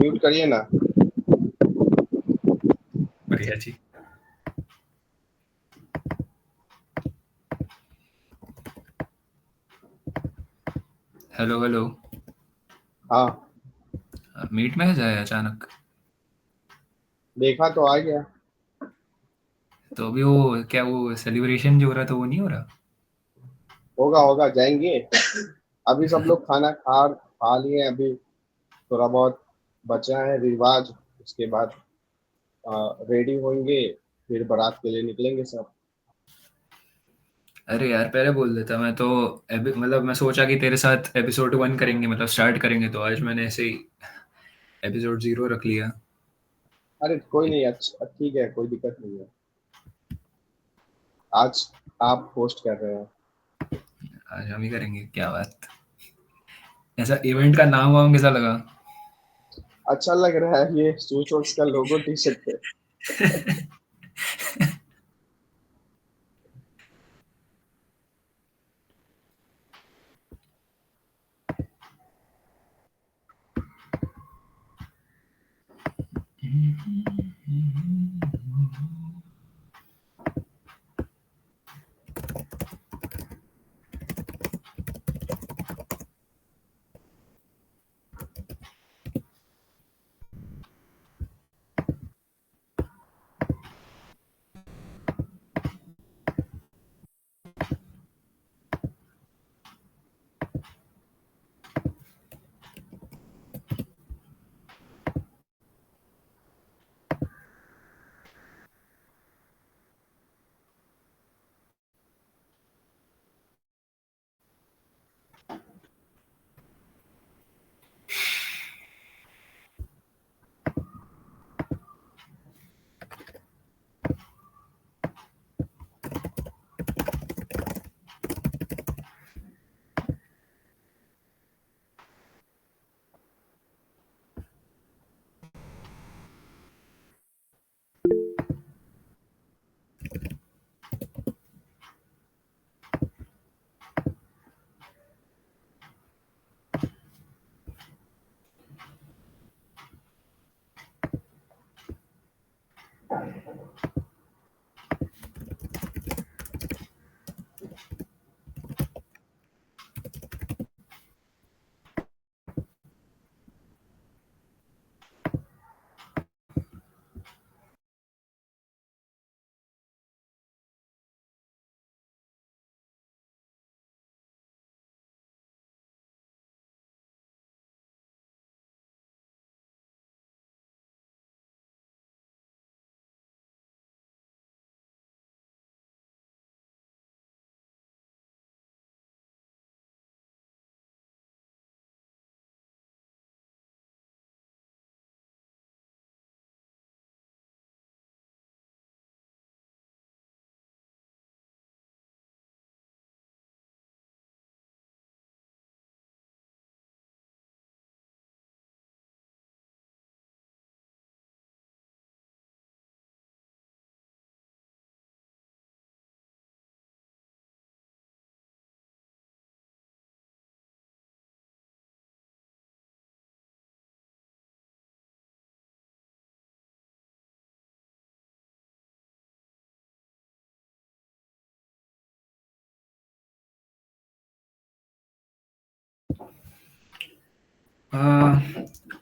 Mute करिए ना। बढ़िया जी। Hello hello. हाँ, मीट में जाए अचानक। देखा तो आ गया। तो अभी वो क्या, वो सेलिब्रेशन जो हो रहा था वो नहीं हो रहा? होगा होगा, जाएंगे। अभी सब लोग खाना खा खा लिए। अभी थोड़ा बहुत बचा है रिवाज। उसके बाद रेडी होंगे, फिर बारात के लिए निकलेंगे सब। अरे यार पहले बोल देता मैं तो। मतलब मैं सोचा कि तेरे साथ एपिसोड 1 करेंगे, मतलब स्टार्ट करेंगे, तो आज मैंने ऐसे ही एपिसोड 0 रख लिया। अरे कोई नहीं, अच्छा ठीक है, कोई दिक्कत नहीं है। आज आप होस्ट कर रहे हैं। आज हम ही करेंगे, क्या बात। ऐसा इवेंट का नाम वाम कैसा लगा? अच्छा लग रहा है ये सूट वूट्स का लोगो टी शर्ट पे।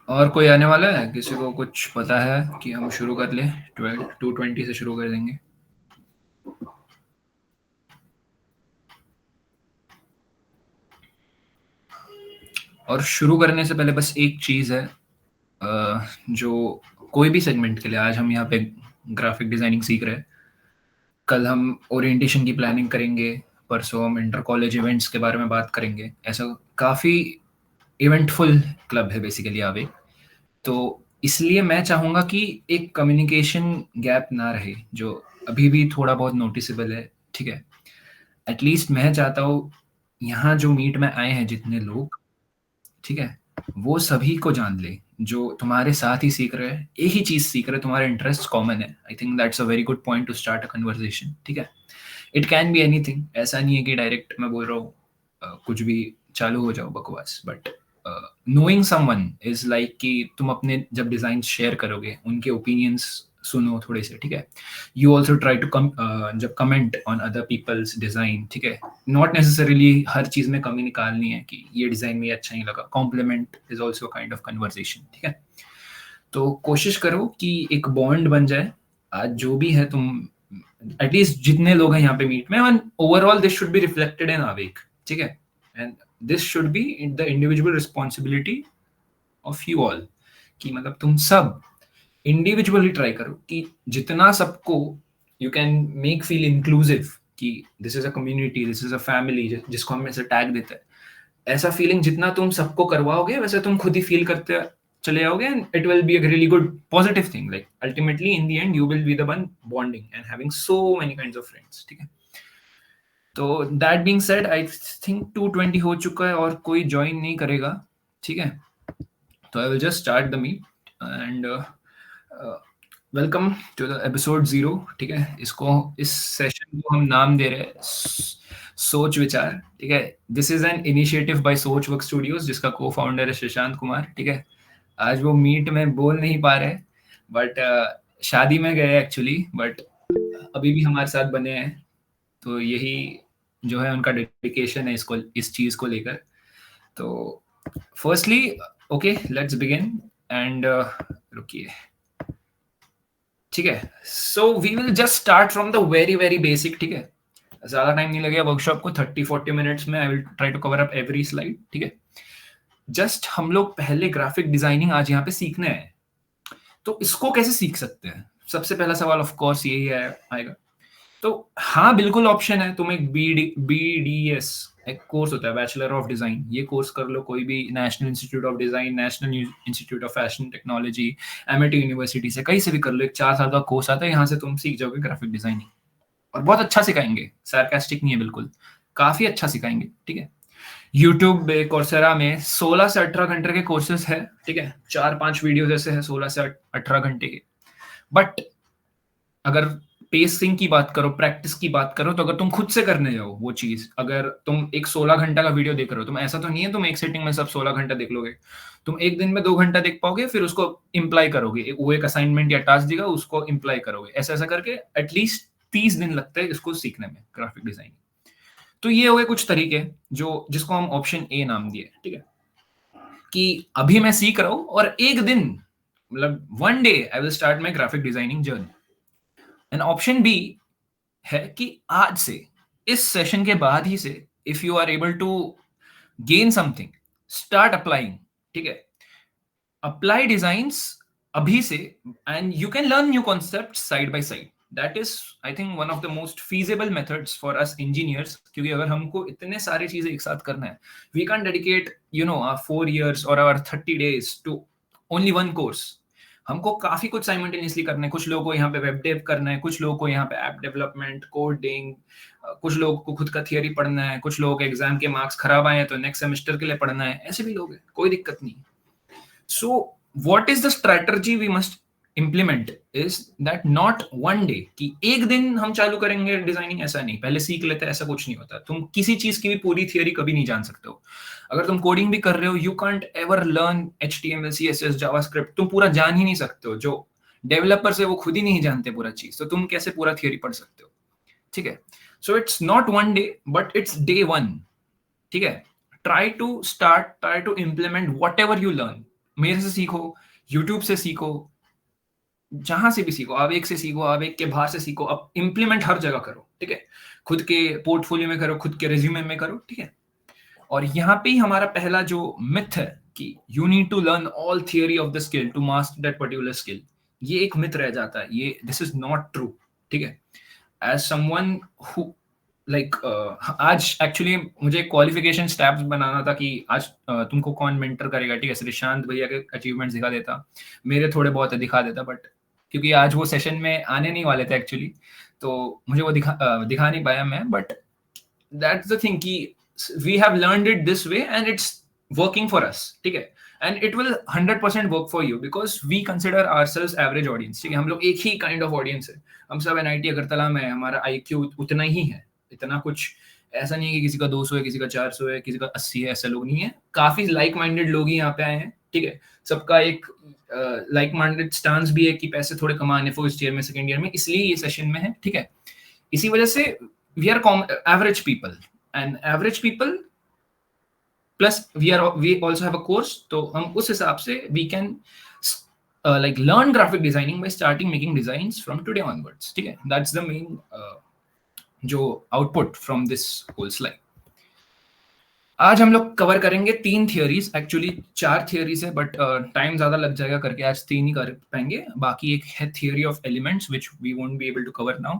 और कोई आने वाला है? किसी को कुछ पता है कि हम शुरू कर लें? 2:20 से शुरू कर देंगे। और शुरू करने से पहले बस एक चीज़ है, जो कोई भी सेगमेंट के लिए आज हम यहाँ पे ग्राफिक डिज़ाइनिंग सीख रहे हैं। कल हम ओरिएंटेशन की प्लानिंग करेंगे, परसों हम इंटर कॉलेज इवेंट्स के बारे में बात करेंगे। ऐसा काफ़ी इवेंटफुल क्लब है बेसिकली आवे। तो इसलिए मैं चाहूँगा कि एक कम्युनिकेशन गैप ना रहे, जो अभी भी थोड़ा बहुत नोटिसेबल है, ठीक है? एटलीस्ट मैं चाहता हूँ यहाँ जो मीट में आए हैं जितने लोग, ठीक है, वो सभी को जान ले, जो तुम्हारे साथ ही सीख रहे हैं, एक ही चीज़ सीख रहे हैं, तुम्हारे इंटरेस्ट कॉमन है। I think that's a very good point two start a conversation, ठीक है? इट कैन बी एनीथिंग, ऐसा नहीं है कि डायरेक्ट मैं बोल रहा हूँ कुछ भी चालू हो जाओ बकवास, but knowing someone is like कि तुम अपने जब डिजाइन शेयर करोगे उनके ओपिनियंस सुनो थोड़े से, ठीक है. यू ऑल्सो ट्राई टू जब comment on other people's design, ठीक है. नॉट नेसेसरीली हर चीज में कमी निकालनी है कि ये डिजाइन में अच्छा नहीं लगा. Compliment is also kind of conversation, ठीक है. तो कोशिश करो कि एक बॉन्ड बन जाए. आज जो भी है तुम एटलीस्ट जितने लोग हैं यहाँ पे मीट में, and overall this should be reflected in आवेक, ठीक है. And this should be the individual responsibility of you all, कि मतलब तुम सब इंडिविजुअली ट्राई करो कि जितना सबको you can make feel inclusive, कि this is a community, this is a family, जिसको हम ऐसे टैग देते हैं. ऐसा फीलिंग जितना तुम सबको करवाओगे वैसे तुम खुद ही फील करते चले जाओगे, and it will be a really good positive thing. Like ultimately in the end you will be the one bonding and having so many kinds of friends, ठीक है. तो that being said, I think 220 हो चुका है और कोई join नहीं करेगा, ठीक है. तो I will just start the meet and welcome to the episode 0, ठीक है. इस सेशन को हम नाम दे रहे हैं सोच विचार, ठीक है. This is an initiative by सोच वर्क स्टूडियोज, जिसका को फाउंडर है शशांत कुमार, ठीक है. आज वो मीट में बोल नहीं पा रहे, बट शादी में गए एक्चुअली, बट अभी भी हमारे साथ बने हैं. तो यही जो है उनका डेडिकेशन है इसको, इस चीज को लेकर. तो firstly okay, let's begin and रुकिए, ठीक है. So we will just start from the very very basic, ठीक है. ज्यादा टाइम नहीं लगेगा वर्कशॉप को, 30-40 मिनट्स में I will try to cover up every slide, ठीक है. जस्ट हम लोग पहले ग्राफिक डिजाइनिंग आज यहाँ पे सीखने हैं. तो इसको कैसे सीख सकते हैं, सबसे पहला सवाल ऑफ कोर्स यही आएगा. तो हाँ, बिल्कुल ऑप्शन है. तुम एक BDS एक कोर्स होता है, बैचलर ऑफ डिजाइन, ये कोर्स कर लो कोई भी national institute of design, national institute of fashion technology, MIT university से, कहीं से भी कर लो. एक 4 साल का कोर्स आता है, यहाँ से तुम सीख जाओगे ग्राफिक डिजाइनिंग, और बहुत अच्छा सिखाएंगे. सार्कास्टिक नहीं है, बिल्कुल काफी अच्छा सिखाएंगे, ठीक है. यूट्यूब पे, कोर्सेरा में 16 से 18 घंटे के कोर्सेज है, ठीक है. 4-5 वीडियो जैसे है 16 से 18 घंटे के. बट अगर पेसिंग की बात करो, प्रैक्टिस की बात करो, तो अगर तुम खुद से करने जाओ वो चीज, अगर तुम एक 16 घंटा का वीडियो देख रहे हो, तुम ऐसा तो नहीं है तुम एक सेटिंग में सब 16 घंटा देख लोगे. तुम एक दिन में 2 घंटा देख पाओगे, फिर उसको इम्प्लाई करोगे, वो एक असाइनमेंट या टास्क देगा, उसको इम्प्लाई करोगे. ऐसा ऐसा करके एटलीस्ट 30 दिन लगते हैं इसको सीखने में, ग्राफिक डिजाइनिंग. तो ये हो गए कुछ तरीके जिसको हम ऑप्शन ए नाम दिए, ठीक है. कि अभी मैं सीख रहा हूं और एक दिन, मतलब one day I will start my graphic designing journey. And option B है कि आज से, इस सेशन के बाद ही से, if you are able to gain something, start applying, ठीक है. अप्लाई डिजाइन्स अभी से, and you can learn new concept side by side. That is, I think, one of the most feasible methods for us engineers, क्योंकि अगर हमको इतने सारे चीजें एक साथ करना है, we can't dedicate, our 4 years or our 30 days to only one course. हमको काफी कुछ साइमल्टेनियसली करना है. कुछ लोगों को यहाँ पे वेब डेव करना है, कुछ लोगों को यहाँ पे ऐप डेवलपमेंट, कोडिंग, कुछ लोगों को खुद का थियरी पढ़ना है, कुछ लोगों के एग्जाम के मार्क्स खराब आए हैं तो नेक्स्ट सेमेस्टर के लिए पढ़ना है. ऐसे भी लोग हैं, कोई दिक्कत नहीं. So what is the strategy we must implement is that not one day, कि एक दिन हम चालू करेंगे डिजाइनिंग, ऐसा नहीं. पहले सीख लेते हैं, ऐसा कुछ नहीं होता. तुम किसी चीज की भी पूरी थियरी कभी नहीं जान सकते हो. अगर तुम कोडिंग भी कर रहे हो, you can't ever learn HTML, CSS, JavaScript. तुम पूरा जान ही नहीं सकते हो. जो डेवलपर्स है वो खुद ही नहीं जानते पूरा चीज, तो तुम कैसे पूरा थियरी पढ़ सकते हो, ठीक है. So it's not one day, but it's day 1, ठीक है. Try to start, try to implement whatever you learn. मेरे से सीखो, यूट्यूब से सीखो, जहां से भी सीखो, आवेग से सीखो, आवेग के बाहर से सीखो. अब इंप्लीमेंट हर जगह करो, ठीक है. खुद के पोर्टफोलियो में करो, खुद के रिज्यूमे में करो, ठीक है. और यहाँ पे ही हमारा पहला जो मिथ है कि you need to learn all theory of the skill to master that particular skill, ये एक मिथ रह जाता है. ये दिस इज नॉट ट्रू, ठीक है. एज समवन हु लाइक आज एक्चुअली मुझे क्वालिफिकेशन स्टैप्स बनाना था कि आज तुमको कौन मेंटर करेगा, ठीक है. श्रीशांत भैया के अचीवमेंट्स दिखा देता, मेरे थोड़े बहुत दिखा देता, बट क्योंकि आज वो सेशन में आने नहीं वाले थे एक्चुअली, तो मुझे वो दिखा नहीं पाया मैं. बट दैट्स द थिंग कि we have learned it this way and it's working for us, ठीक है. And it will 100% work for you because we consider ourselves average audience, ठीक है. हम लोग एक ही काइंड ऑफ ऑडियंस है. हम सब NIT अगरतला में, हमारा IQ उतना ही है, इतना कुछ ऐसा नहीं है कि किसी का 200 है, किसी का 400 है, किसी का 80 है, ऐसा लोग नहीं है। काफी लाइक माइंडेड लोग ही यहाँ पे आए हैं, ठीक है। सबका एक लाइक माइंडेड स्टांस भी है कि पैसे थोड़े कमाने फर्स्ट ईयर में, सेकंड ईयर में, इसलिए ये सेशन में है, ठीक है। इसी वजह से we are average people, and average people plus we also have a course, तो हम उस हिसाब से we can like learn graphic designing by starting making designs from today onwards, ठीक है। that's the main जो output from this whole slide. आज हम लोग कवर करेंगे 3 थियोरीज, एक्चुअली 4 थियोरीज है, बट टाइम ज्यादा लग जाएगा करके आज 3 ही कर पाएंगे। बाकी एक है theory of elements which we won't be able to cover now,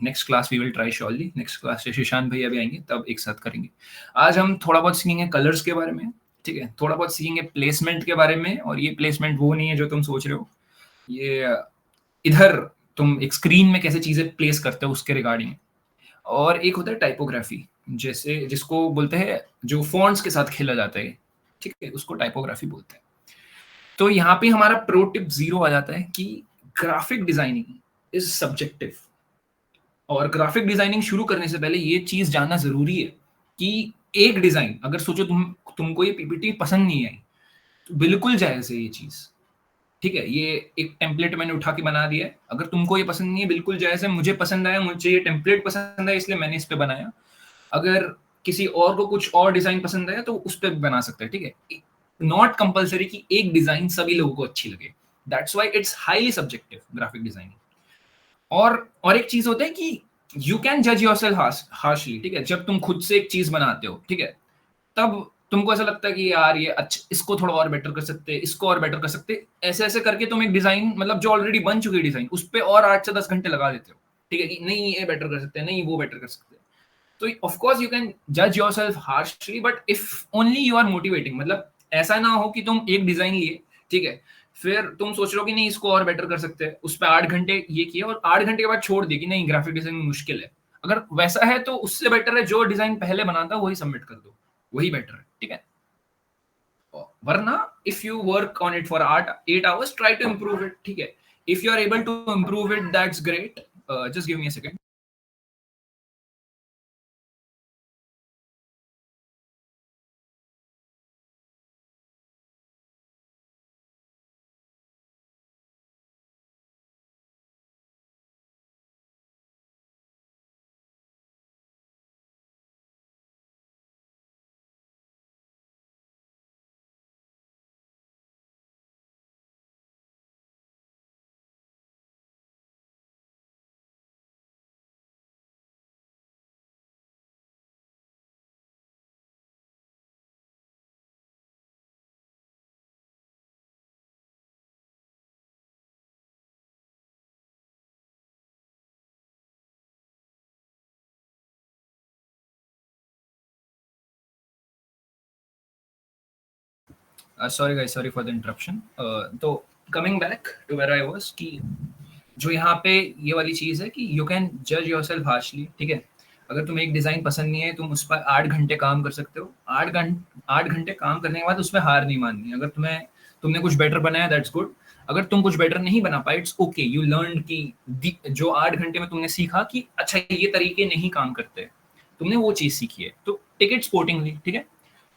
next class we will try surely. Next class से शिशांत भैया भी आएंगे, तब एक साथ करेंगे। आज हम थोड़ा बहुत सीखेंगे कलर्स के बारे में, ठीक है, थोड़ा बहुत सीखेंगे प्लेसमेंट के बारे में, और ये प्लेसमेंट वो नहीं है जो तुम सोच रहे हो, ये इधर तुम एक स्क्रीन में कैसे चीजें प्लेस करते हो उसके रिगार्डिंग। और एक होता है टाइपोग्राफी, जैसे जिसको बोलते हैं जो फॉन्ट्स के साथ खेला जाता है, ठीक है, उसको टाइपोग्राफी बोलते हैं। तो यहाँ पे हमारा प्रो टिप 0 आ जाता है कि ग्राफिक डिजाइनिंग इज सब्जेक्टिव। और ग्राफिक डिजाइनिंग शुरू करने से पहले ये चीज जानना जरूरी है कि एक डिजाइन, अगर सोचो तुमको ये पीपीटी पसंद नहीं आई, तो बिल्कुल जायज है ये चीज, ठीक है। ये एक टेम्पलेट मैंने उठा के बना दिया है, अगर तुमको ये पसंद नहीं है बिल्कुल जायज है। मुझे पसंद आया, मुझे ये टेम्पलेट पसंद आया, इसलिए मैंने इस पे बनाया। अगर किसी और को कुछ और डिजाइन पसंद आया तो उस पर भी बना सकते हैं, ठीक है। नॉट कंपल्सरी कि एक डिजाइन सभी लोगों को अच्छी लगे, that's why it's highly subjective graphic designing. और एक चीज होता है कि यू कैन जज योरसेल्फ हार्शली, ठीक है। जब तुम खुद से एक चीज बनाते हो, ठीक है, तब तुमको ऐसा लगता है कि यार ये अच्छा, इसको थोड़ा और बेटर कर सकते हैं, इसको और बेटर कर सकते हैं, ऐसे ऐसे करके तुम एक डिजाइन, मतलब जो ऑलरेडी बन चुकी है डिजाइन, उस पर और 8 से 10 घंटे लगा देते हो, ठीक है, कि नहीं ये बेटर कर सकते हैं, नहीं वो बेटर कर सकते हैं। तो ऑफ कोर्स यू कैन जज yourself harshly, but if only you are motivating, मतलब ऐसा ना हो कि तुम एक डिजाइन लिए, ठीक है, फिर तुम सोच रहे हो कि नहीं इसको और बेटर कर सकते हैं, उस पर 8 घंटे ये किया और 8 घंटे के बाद छोड़ दिए कि नहीं ग्राफिक डिजाइनिंग मुश्किल है। अगर वैसा है तो उससे बेटर है जो डिजाइन पहले बना था वही सबमिट कर दो, वही बेटर है, ठीक है। वरना if you work on it for 8 hours, try to improve it, ठीक है। If you are able to improve it, that's great. Just give me a second. Sorry guys, sorry for the interruption. तो coming back to where I was, कि जो यहाँ पे ये वाली चीज है कि यू कैन जज योरसेल्फ हार्शली, ठीक है। अगर तुम्हें एक डिजाइन पसंद नहीं है, तुम उस पर 8 घंटे काम कर सकते हो। 8 घंटे काम करने के बाद उसमें हार नहीं माननी। अगर तुमने कुछ बेटर बनाया, दैट्स गुड। अगर तुम कुछ बेटर नहीं बना पाए, इट्स ओके, यू लर्न कि जो 8 घंटे में तुमने सीखा कि अच्छा ये तरीके नहीं काम करते, तुमने वो चीज सीखी है, तो टेक इट स्पोर्टिंगली, ठीक है।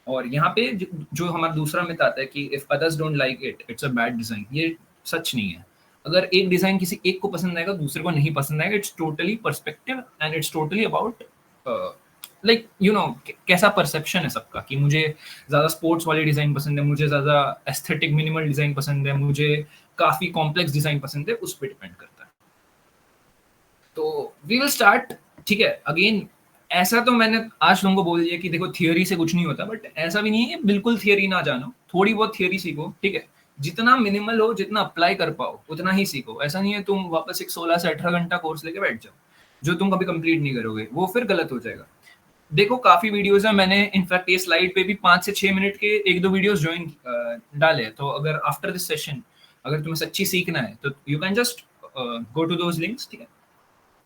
और यहाँ पे जो हमारा दूसरा मिथ आता है कि if others don't like it, it's a bad design, ये सच नहीं है। अगर एक डिजाइन किसी एक को पसंद आएगा, दूसरे को नहीं पसंद आएगा, it's totally perspective and it's totally about like you know कैसा परसेप्शन है सबका, कि मुझे ज्यादा स्पोर्ट्स वाली डिजाइन पसंद है, मुझे ज्यादा एस्थेटिक मिनिमल डिजाइन पसंद है, मुझे काफी कॉम्प्लेक्स डिजाइन पसंद है, उस पर डिपेंड करता है। तो वी विल स्टार्ट, ठीक है। अगेन ऐसा तो मैंने आज तुमको बोल दिया कि देखो थियोरी से कुछ नहीं होता, बट ऐसा भी नहीं है बिल्कुल थियोरी ना जानो, थोड़ी बहुत थियोरी सीखो, ठीक है। जितना मिनिमल हो, जितना अप्लाई कर पाओ उतना ही सीखो। ऐसा नहीं है तुम वापस एक 16 से 18 घंटा कोर्स लेके बैठ जाओ जो तुम कभी कंप्लीट नहीं करोगे, वो फिर गलत हो जाएगा। देखो काफी वीडियोस है, मैंने इनफैक्ट ये स्लाइड पे भी 5 से 6 मिनट के 1-2 वीडियोस ज्वाइन डाले, तो अगर आफ्टर दिस सेशन अगर तुम्हें सच्ची सीखना है तो you can just go to those links, ठीक है।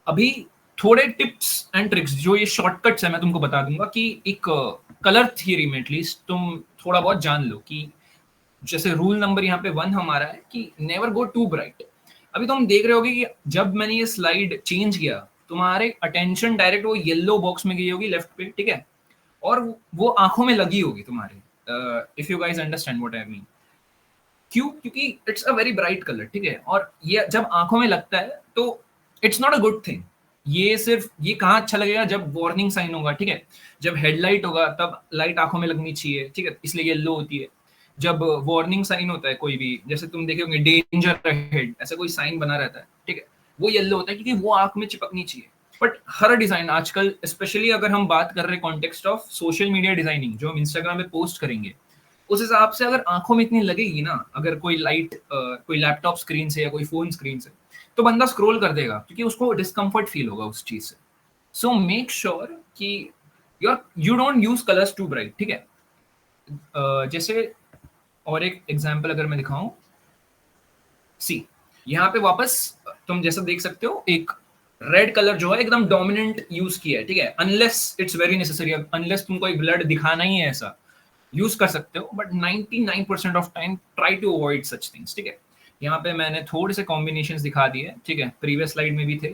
अभी थोड़े टिप्स एंड ट्रिक्स, जो ये शॉर्टकट्स है, मैं तुमको बता दूंगा कि एक कलर थियरी में एटलीस्ट तुम थोड़ा बहुत जान लो कि जैसे रूल नंबर यहाँ पे 1 हमारा है कि नेवर गो टू ब्राइट। अभी तुम देख रहे होगे कि जब मैंने ये स्लाइड चेंज किया तुम्हारे अटेंशन डायरेक्ट वो येलो बॉक्स में गई होगी लेफ्ट पे, ठीक है, और वो आंखों में लगी होगी तुम्हारे, if you guys understand what I mean. क्यों? क्योंकि it's a very bright colour, ठीक है, और ये जब आंखों में लगता है तो it's not a good thing. ये सिर्फ ये कहाँ अच्छा लगेगा? जब वार्निंग साइन होगा, ठीक है, जब हेडलाइट होगा तब लाइट आंखों में लगनी चाहिए, ठीक है, इसलिए येलो होती है। जब वार्निंग साइन होता है कोई भी, जैसे तुम देखे होंगे डेंजर अहेड, ऐसा कोई साइन बना रहता है, ठीक है, वो येलो होता है क्योंकि वो आंख में चिपकनी चाहिए। बट हर डिजाइन आजकल, स्पेशली अगर हम बात कर रहे हैं context of social media designing, जो हम इंस्टाग्राम पे पोस्ट करेंगे, उस हिसाब से अगर आंखों में इतनी लगेगी ना, अगर कोई लाइट कोई लैपटॉप स्क्रीन से या कोई फोन स्क्रीन से, तो बंदा स्क्रॉल कर देगा क्योंकि उसको डिस्कम्फर्ट फील होगा उस चीज से। सो मेक श्योर कि you don't use colours too bright, ठीक है। जैसे और एक एग्जांपल अगर मैं दिखाऊं, सी यहाँ पे वापस तुम जैसा देख सकते हो, एक रेड कलर जो है एकदम डोमिनेंट यूज किया है, ठीक है, unless it's very necessary, unless तुमको एक ब्लड दिखाना ही है ऐसा यूज कर सकते हो, but 99% of time try to avoid such things, ठीक है। यहाँ पे मैंने थोड़े से कॉम्बिनेशंस दिखा दिए, ठीक है, प्रीवियस स्लाइड में भी थे,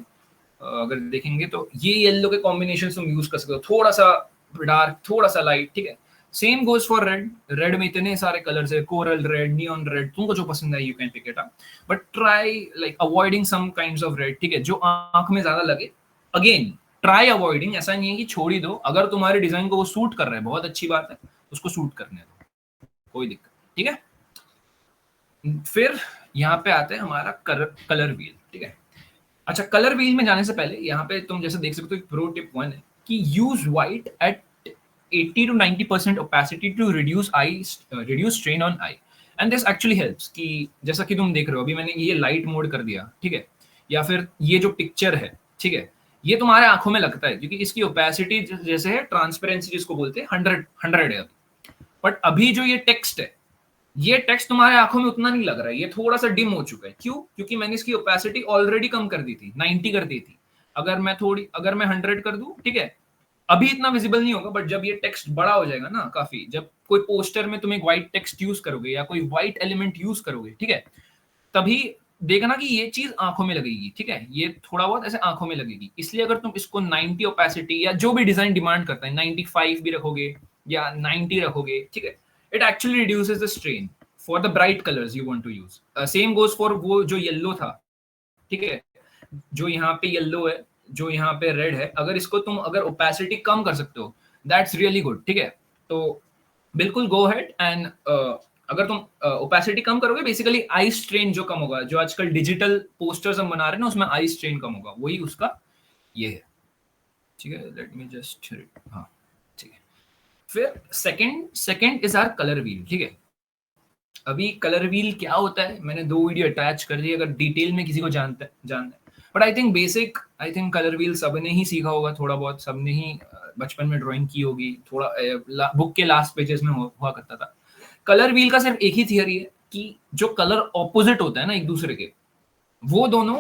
अगर देखेंगे तो ये येलो के कॉम्बिनेशन तुम यूज कर सकते हो, थोड़ा सा डार्क थोड़ा सा लाइट, ठीक है। Same goes for red, red में इतने सारे कलर्स है, कोरल रेड, नियॉन रेड, तुमको जो पसंद है you can pick it up, but try like avoiding some kinds of red, ठीक है, जो आंख में ज्यादा लगे। अगेन ट्राई अवॉइडिंग, ऐसा नहीं है कि छोड़ ही दो, अगर तुम्हारे डिजाइन को वो सूट कर रहा है बहुत अच्छी बात है, उसको सूट करने दो, कोई दिक्कत, ठीक है। फिर यहाँ पे आते हैं हमारा कलर व्हील, ठीक है। अच्छा, कलर व्हील में जाने से पहले यहाँ पे तुम जैसे देख सकते हो, प्रो टिप 1 है कि use white eight 80 to 90% opacity to reduce strain on eye, and this actually helps। कि जैसा कि तुम देख रहे हो अभी मैंने ये लाइट मोड कर दिया, ठीक है, या फिर ये जो पिक्चर है, ठीक है, ये तुम्हारे आंखों में लगता है क्योंकि इसकी ओपेसिटी जैसे है, ट्रांसपेरेंसी जिसको बोलते हैं, 100 है। बट अभी जो ये टेक्स्ट है, ये टेक्स्ट तुम्हारे आंखों में उतना नहीं लग रहा है, ये थोड़ा सा डिम हो चुका है। क्यों? क्योंकि मैंने इसकी ओपेसिटी ऑलरेडी कम कर दी थी, 90 कर दी थी। अगर मैं 100 कर दूं, ठीक है, अभी इतना विजिबल नहीं होगा, बट जब ये टेक्स्ट बड़ा हो जाएगा ना काफी, जब कोई पोस्टर में तुम एक व्हाइट टेक्स्ट यूज करोगे या कोई व्हाइट एलिमेंट यूज करोगे, ठीक है, तभी देखना कि ये चीज आंखों में लगेगी, ठीक है, ये थोड़ा बहुत ऐसे आंखों में लगेगी। इसलिए अगर तुम इसको 90 ओपेसिटी या जो भी डिजाइन डिमांड करता है 95 भी रखोगे या 90 रखोगे, ठीक है, it actually reduces the strain for the bright colours you want to use. Same goes for वो जो येलो था, ठीक है, जो यहाँ पे येलो है, जो यहाँ पे रेड है, अगर इसको तुम अगर ओपेसिटी कम कर सकते हो, दैट्स रियली गुड, ठीक है। तो बिल्कुल गो हेड एंड अगर तुम ओपेसिटी कम करोगे, बेसिकली आई स्ट्रेन जो कम होगा, जो आजकल डिजिटल पोस्टर्स हम बना रहे हैं ना, उसमें आई स्ट्रेन कम होगा, वही उसका ये है, ठीक है। लेट मी जस्ट, हाँ, ठीक है। फिर second is our colour wheel, ठीक है। अभी कलर व्हील क्या होता है, मैंने 2 वीडियो अटैच कर दी अगर डिटेल में किसी को जानना है, but I think colour wheel सबने ही सीखा होगा, थोड़ा बहुत सबने ही बचपन में ड्राइंग की होगी, थोड़ा बुक के लास्ट पेजेस में हुआ करता था। कलर व्हील का सिर्फ एक ही थियरी है कि जो कलर ऑपोजिट होता है ना एक दूसरे के, वो दोनों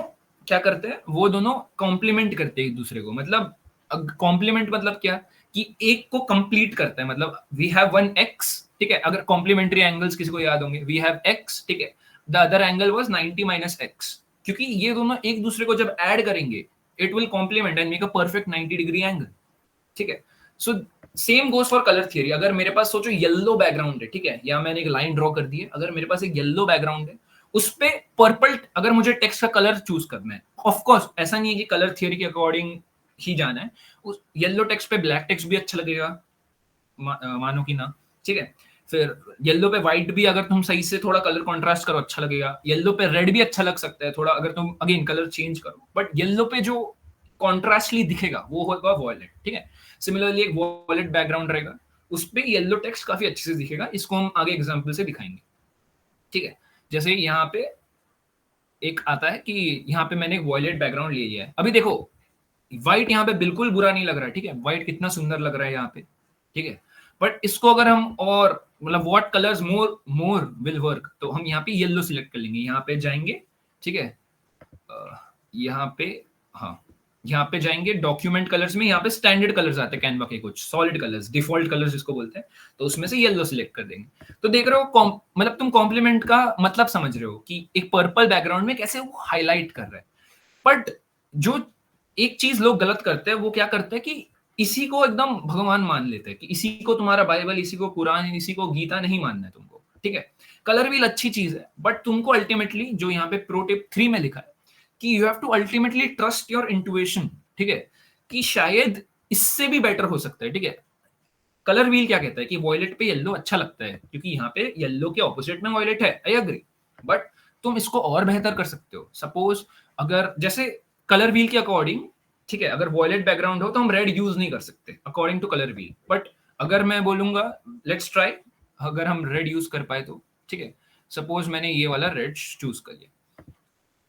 क्या करते हैं, वो दोनों कॉम्प्लीमेंट करते हैं एक दूसरे को। मतलब कॉम्प्लीमेंट मतलब क्या, कि एक को कंप्लीट करता है। मतलब वी हैव वन एक्स, ठीक है, अगर कॉम्प्लीमेंट्री एंगल्स किसी को याद होंगे, वी हैव एक्स, ठीक है, the other angle was 90 minus X, क्योंकि ये दोनों एक दूसरे को जब ऐड करेंगे, it will complement and make a perfect 90 degree angle, ठीक है। So same goes for colour theory. अगर मेरे पास सोचो येलो बैकग्राउंड है, ठीक है, या मैंने एक लाइन ड्रॉ कर दी है, अगर मेरे पास एक येलो बैकग्राउंड है, उस पे पर्पल, अगर मुझे टेक्स्ट का कलर चूज करना है, ऑफ कोर्स ऐसा नहीं है कि कलर थियरी के अकॉर्डिंग ही जाना है, उस येलो टेक्स्ट पे ब्लैक टेक्स्ट भी अच्छा लगेगा, मानो कि ना, ठीक है। फिर येलो पे व्हाइट भी अगर तुम सही से थोड़ा कलर कॉन्ट्रास्ट करो अच्छा लगेगा, येलो पे रेड भी अच्छा लग सकता है थोड़ा, अगर तुम अगेन कलर चेंज करो, बट येलो पे जो कॉन्ट्रास्टली दिखेगा वो होगा वॉयलेट, ठीक है। सिमिलरली एक वॉयलेट बैकग्राउंड रहेगा, उस पे येलो टेक्स्ट काफी अच्छे से दिखेगा, इसको हम आगे एग्जांपल से दिखाएंगे, ठीक है। जैसे यहाँ पे एक आता है कि यहाँ पे मैंने एक वॉयलेट बैकग्राउंड ले लिया है, अभी देखो व्हाइट यहाँ पे बिल्कुल बुरा नहीं लग रहा है, ठीक है, व्हाइट कितना सुंदर लग रहा है यहाँ पे, ठीक है। बट इसको अगर हम और मतलब what colours more will work, तो हम यहाँ पे येलो सिलेक्ट कर लेंगे, यहाँ पे जाएंगे, ठीक है, यहाँ पे, हाँ, यहाँ पे जाएंगे डॉक्यूमेंट कलर्स में, यहाँ पे स्टैंडर्ड कलर्स आते हैं कैनवा के, कुछ सॉलिड कलर्स, डिफॉल्ट कलर्स जिसको बोलते हैं, तो उसमें से येलो सिलेक्ट कर देंगे। तो देख रहे हो मतलब तुम कॉम्प्लीमेंट का मतलब समझ रहे हो कि एक पर्पल बैकग्राउंड में कैसे वो हाईलाइट कर रहा है। बट जो एक चीज लोग गलत करते हैं, वो क्या करते हैं कि इसी को एकदम भगवान मान लेते हैं कि इसी को तुम्हारा बाइबल, इसी को कुरान, इसी को गीता नहीं मानना है तुमको, ठीक है। कलर व्हील अच्छी चीज है, बट तुमको अल्टीमेटली जो यहाँ पे प्रो टिप 3 में लिखा है कि you have to ultimately trust your intuition, ठीक है, कि शायद इससे भी बेटर हो सकता है, ठीक है। कलर व्हील क्या कहता है कि वॉयलेट पे येलो अच्छा लगता है क्योंकि यहाँ पे येलो के ऑपोजिट में वॉयलेट है, आई एग्री, बट तुम इसको और बेहतर कर सकते हो। सपोज अगर जैसे कलर व्हील के अकॉर्डिंग, ठीक है, अगर वॉयलेट बैकग्राउंड हो तो हम रेड यूज नहीं कर सकते according to colour wheel, but अगर मैं बोलूंगा लेट्स ट्राई, अगर हम रेड यूज कर पाए तो, ठीक है। सपोज मैंने ये वाला रेड चूज कर लिया,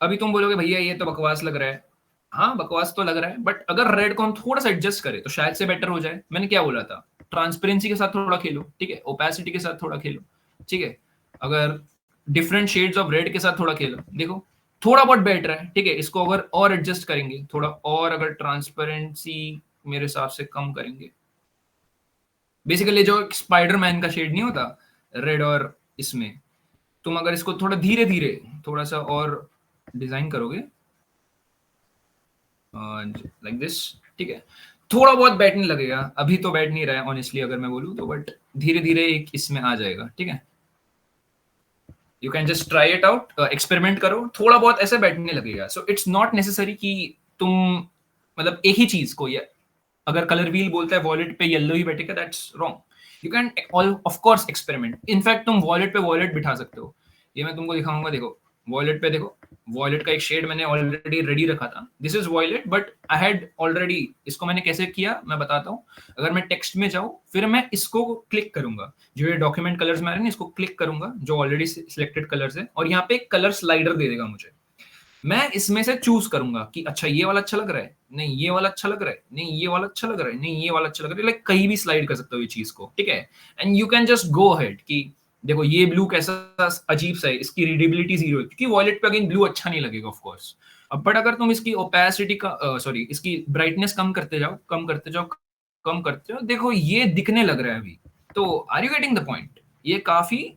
अभी तुम बोलोगे भैया ये तो बकवास लग रहा है, हाँ बकवास तो लग रहा है, बट अगर रेड को हम थोड़ा सा एडजस्ट करें तो शायद से बेटर हो जाए। मैंने क्या बोला था, ट्रांसपेरेंसी के साथ थोड़ा खेलो, ठीक है, ओपेसिटी के साथ थोड़ा खेलो, ठीक है, अगर डिफरेंट शेड्स ऑफ रेड के साथ थोड़ा खेलो, देखो थोड़ा बहुत बेटर है, ठीक है। इसको अगर और एडजस्ट करेंगे थोड़ा और, अगर ट्रांसपेरेंसी मेरे हिसाब से कम करेंगे, बेसिकली जो स्पाइडरमैन का शेड नहीं होता रेड, और इसमें तुम अगर इसको थोड़ा धीरे धीरे थोड़ा सा और डिजाइन करोगे लाइक दिस, ठीक है, थोड़ा बहुत बैठने लगेगा, अभी तो बैठ नहीं रहा है ऑनेस्टली अगर मैं बोलूं तो, बट धीरे धीरे एक इसमें आ जाएगा, ठीक है। You can just try it out, experiment करो, थोड़ा बहुत ऐसे बैठने लगेगा। सो इट्स नॉट नेसेसरी कि तुम मतलब एक ही चीज को, या अगर कलर व्हील बोलता है वॉलेट पे येलो ही बैठेगा, that's wrong. You can of course experiment, in fact तुम वॉलेट पे वॉलेट बिठा सकते हो, ये मैं तुमको दिखाऊंगा, देखो वॉलेट पे देखो, वॉलेट का एक शेड मैंने ऑलरेडी रेडी रखा था, this is wallet, but I had already, इसको मैंने कैसे किया मैं बताता हूँ। अगर मैं टेक्स्ट में जाऊँ फिर मैं इसको क्लिक करूंगा, जो ये डॉक्यूमेंट कलर्स में आ रहे हैं इसको क्लिक करूंगा, जो ऑलरेडी सिलेक्टेड कलर्स है, और यहाँ पे एक कलर स्लाइडर दे देगा मुझे, मैं इसमें से चूज करूंगा कि अच्छा ये वाला अच्छा लग रहा है, नहीं ये वाला अच्छा लग रहा है, नहीं ये वाला अच्छा लग रहा है, नहीं ये वाला अच्छा लग रहा है, लाइक कहीं भी स्लाइड कर सकते हो ये चीज को, ठीक है। And you can just go ahead कि देखो ये ब्लू कैसा अजीब सा है, इसकी रीडेबिलिटी 0 है क्योंकि वॉलेट पे अगेन ब्लू अच्छा नहीं लगेगा ऑफ कोर्स। अब बट अगर तुम इसकी ओपेसिटी का सॉरी इसकी ब्राइटनेस कम करते जाओ, कम करते जाओ, कम करते जाओ, देखो ये दिखने लग रहा है अभी। तो are you getting the point, ये काफी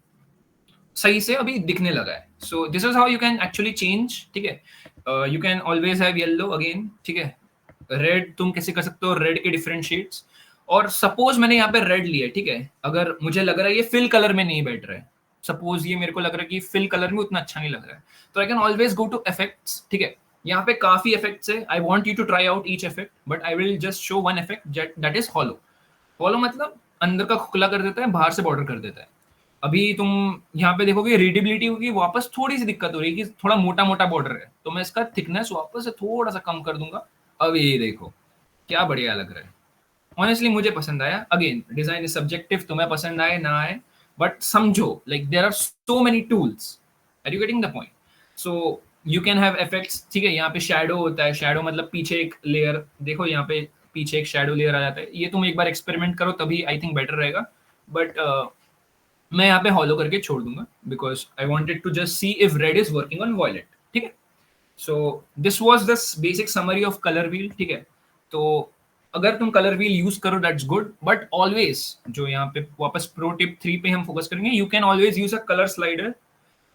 सही से अभी दिखने लगा है। So this is how you can actually change, ठीक है। You can always have yellow again, ठीक है। रेड तुम कैसे कर सकते हो, रेड के डिफरेंट शेड्स, और सपोज मैंने यहाँ पे रेड लिया, ठीक है, अगर मुझे लग रहा है ये फिल कलर में नहीं बैठ रहा है, सपोज ये मेरे को लग रहा है कि फिल कलर में उतना अच्छा नहीं लग रहा है, तो I can always go to effects, ठीक है। यहाँ पे काफी इफेक्ट्स है, I want you to try out each effect, but I will just show one effect that is hollow. Hollow मतलब अंदर का खोखला कर देता है, बाहर से बॉर्डर कर देता है। अभी तुम यहाँ पे देखोगे रीडेबिलिटी होगी, वापस थोड़ी सी दिक्कत हो रही है कि थोड़ा मोटा मोटा बॉर्डर है, तो मैं इसका थिकनेस वापस से थोड़ा सा कम कर दूंगा। अब ये देखो क्या बढ़िया लग रहा है, ऑनेस्टली मुझे पसंद आया। अगेन डिजाइन इज सब्जेक्टिव, तुम्हें पसंद आए ना आए, बट समझो like there are so many tools, are you getting the point. So you can have effects, ठीक है, यहाँ पे शैडो होता है, शैडो मतलब पीछे एक लेयर, देखो यहाँ पे पीछे एक शैडो लेयर आ जाता है, ये तुम एक बार एक्सपेरिमेंट करो तभी आई थिंक बेटर रहेगा, बट मैं यहाँ पे हॉलो करके छोड़ दूंगा because I wanted to just see if red is working on violet, ठीक है। So this was the basic summary of colour wheel, ठीक है। तो अगर तुम कलर व्हील यूज करो दैट्स गुड, बट ऑलवेज जो यहाँ पे वापस प्रो टिप 3 पे हम फोकस करेंगे, you can always use a colour slider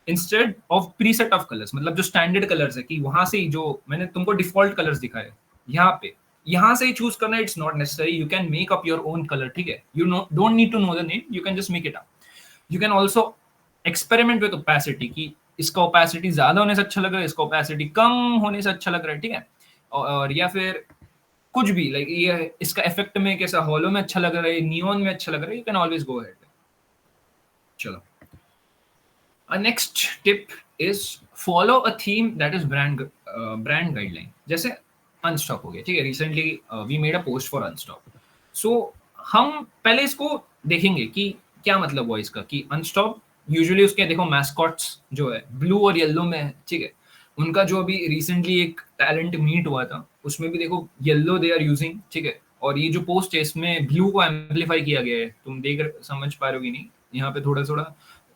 instead of preset of colours, मतलब जो स्टैंडर्ड कलर्स है कि वहां से ही जो मैंने तुमको डिफॉल्ट कलर्स दिखाए यहाँ पे, यहाँ से ही चूज करना, it's not necessary, you can make up your own colour, ठीक है। You know don't need to know the name, you can just make it up. You can also experiment with opacity कि इसका opacity ज्यादा होने से अच्छा लग रहा है, इसका ओपेसिटी कम होने से अच्छा लग रहा है, ठीक है। और या फिर कुछ भी लाइक ये इसका इफेक्ट में कैसा, हॉलो में अच्छा लग रहा है, नियॉन में अच्छा लग रहा है, you can always go ahead. चलो next tip is follow a theme that is brand guideline, जैसे अनस्टॉप हो गया, ठीक है, recently we made a post for Unstop. So हम पहले इसको देखेंगे कि क्या मतलब हुआ इसका, कि अनस्टॉप यूजुअली उसके देखो मैस्कॉट्स जो है ब्लू और येलो में है, ठीक है। उनका जो अभी रिसेंटली एक टैलेंट मीट हुआ था उसमें भी देखो येलो दे आर यूजिंग, ठीक है। और ये जो पोस्ट है इसमें ब्लू को एम्पलीफाई किया गया है, तुम देख समझ पा रहे हो कि नहीं, यहाँ पे थोड़ा थोड़ा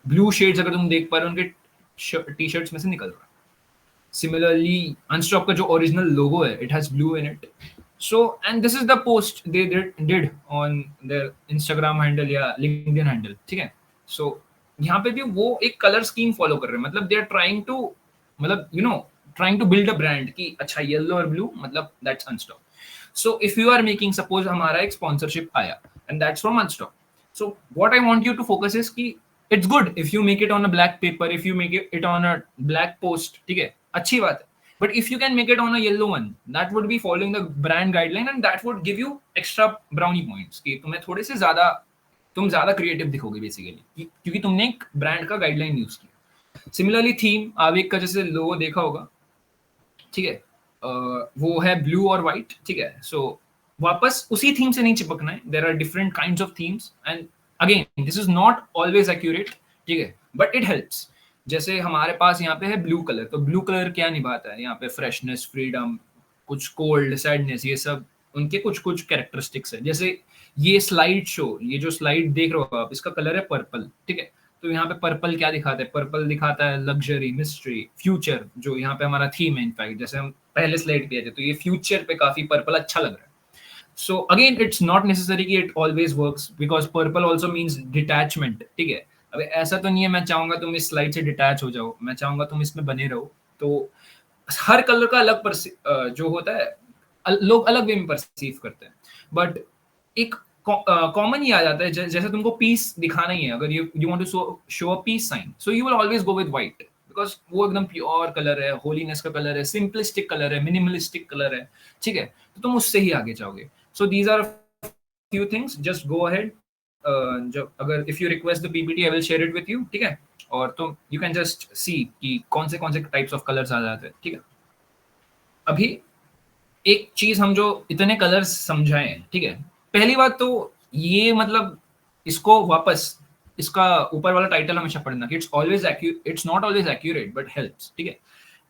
ब्लू शेड्स अगर तुम देख पा रहे हो उनके टी शर्ट्स में से निकल रहा है। सिमिलरली अनस्टॉप का जो ओरिजिनल लोगो है it has blue in it. So and this is the post they did on their Instagram handle या लिंक्डइन हैंडल, ठीक है। सो यहाँ पे भी वो एक कलर स्कीम फॉलो कर रहे हैं, मतलब दे आर ट्राइंग टू, मतलब you know trying to build a brand कि अच्छा येलो और ब्लू मतलब that's Unstock. So if you are making, suppose हमारा एक sponsorship आया and that's from Unstock. So what I want you to focus is कि it's good if you make it on a black paper, if you make it on a black post, ठीक है, अच्छी बात है. But if you can make it on a yellow one, that would be following the brand guideline and that would give you extra brownie points कि तुम्हें थोड़े से ज्यादा, तुम ज्यादा क्रिएटिव दिखोगे बेसिकली क्योंकि तुमने एक ब्रांड का गाइडलाइन यूज किया. सिमिलरली थीम आवेग का जैसे लोगो देखा होगा, ठीक है, वो है ब्लू और व्हाइट, ठीक है. सो वापस उसी थीम से नहीं चिपकना है. There are different kinds of themes and again this is not always accurate, ठीक है, बट इट हेल्प्स. जैसे हमारे पास यहाँ पे है ब्लू कलर, तो ब्लू कलर क्या निभाता है यहाँ पे? फ्रेशनेस, फ्रीडम, कुछ कोल्ड, सैडनेस, ये सब उनके कुछ कुछ कैरेक्टरिस्टिक्स है. जैसे ये स्लाइड शो, ये जो स्लाइड देख रहे हो आप, इसका कलर है पर्पल, ठीक है. तो यहाँ पे पर्पल क्या दिखाता है? पर्पल दिखाता है लग्जरी, मिस्ट्री, फ्यूचर, जो यहाँ पे हमारा थीम है. इनफैक्ट जैसे हम पहले स्लाइड पे थे तो ये फ्यूचर पे काफी पर्पल अच्छा लग रहा है. So again it's not necessary कि it always works because purple also means detachment, ठीक है. अब ऐसा तो नहीं है मैं चाहूंगा तुम इस स्लाइड से डिटैच हो जाओ, मैं चाहूंगा तुम इसमें बने रहो. तो हर कलर का अलग जो होता है लोग अलग वे में परसीव करते हैं. बट एक कॉमन ही आ जाता है. जैसे तुमको पीस दिखाना ही है, अगर you want to show a peace sign, so you will always go with white because वो एकदम प्योर कलर है, होलीनेस का कलर है, सिंपलिस्टिक कलर है, मिनिमलिस्टिक कलर है, ठीक है. तो तुम उससे ही आगे जाओगे. So these are few things, just go ahead. जब अगर if you request the PPT I will share it with you, ठीक है. और तुम यू कैन जस्ट सी कि कौन से टाइप्स ऑफ कलर्स आ जाते हैं, ठीक है. अभी एक चीज हम जो इतने कलर्स समझाए, ठीक है, पहली बात तो ये मतलब इसको वापस इसका ऊपर वाला टाइटल हमेशा पढ़ना कि it's not always accurate but helps, ठीक है.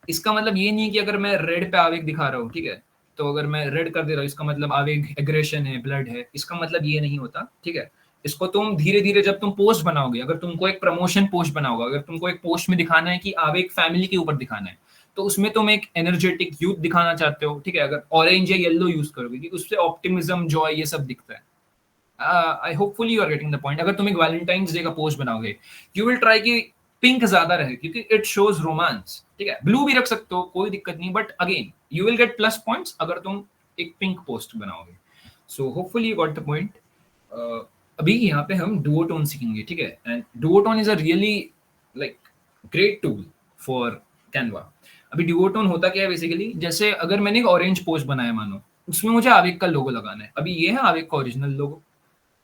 इसका मतलब ये नहीं कि अगर मैं रेड पे आवेग दिखा रहा हूँ, ठीक है, तो अगर मैं रेड कर दे रहा हूँ इसका मतलब आवेग एग्रेशन है, ब्लड है, इसका मतलब ये नहीं होता, ठीक है. इसको तुम धीरे धीरे जब तुम पोस्ट बनाओगे, अगर तुमको एक प्रमोशन पोस्ट बनाओगे, अगर तुमको एक पोस्ट में दिखाना है कि आवेग फैमिली के ऊपर दिखाना है, तो उसमें तुम एक एनर्जेटिक यूथ दिखाना चाहते हो, ठीक है, अगर ऑरेंज या येलो यूज करोगे कि उससे ऑप्टिमिज्म, जॉय, ये सब दिखता है. I hopefully you are getting the point. अगर तुम एक वैलेंटाइंस डे का पोस्ट बनाओगे, यू विल ट्राई कि पिंक ज्यादा रहे क्योंकि इट शोज रोमांस, ठीक है. ब्लू भी रख सकते हो, कोई दिक्कत नहीं, but again you will get plus points अगर तुम एक पिंक पोस्ट बनाओगे. So hopefully you got the point. अभी यहाँ पे हम डुओटोन सीखेंगे, ठीक है. And duotone is a really like great tool for Canva. अभी डुओटोन होता क्या है बेसिकली? जैसे अगर मैंने एक ऑरेंज पोस्ट बनाया मानो, उसमें मुझे आवेग का लोगो लगाना है. अभी ये है आवेग का ओरिजिनल लोगो.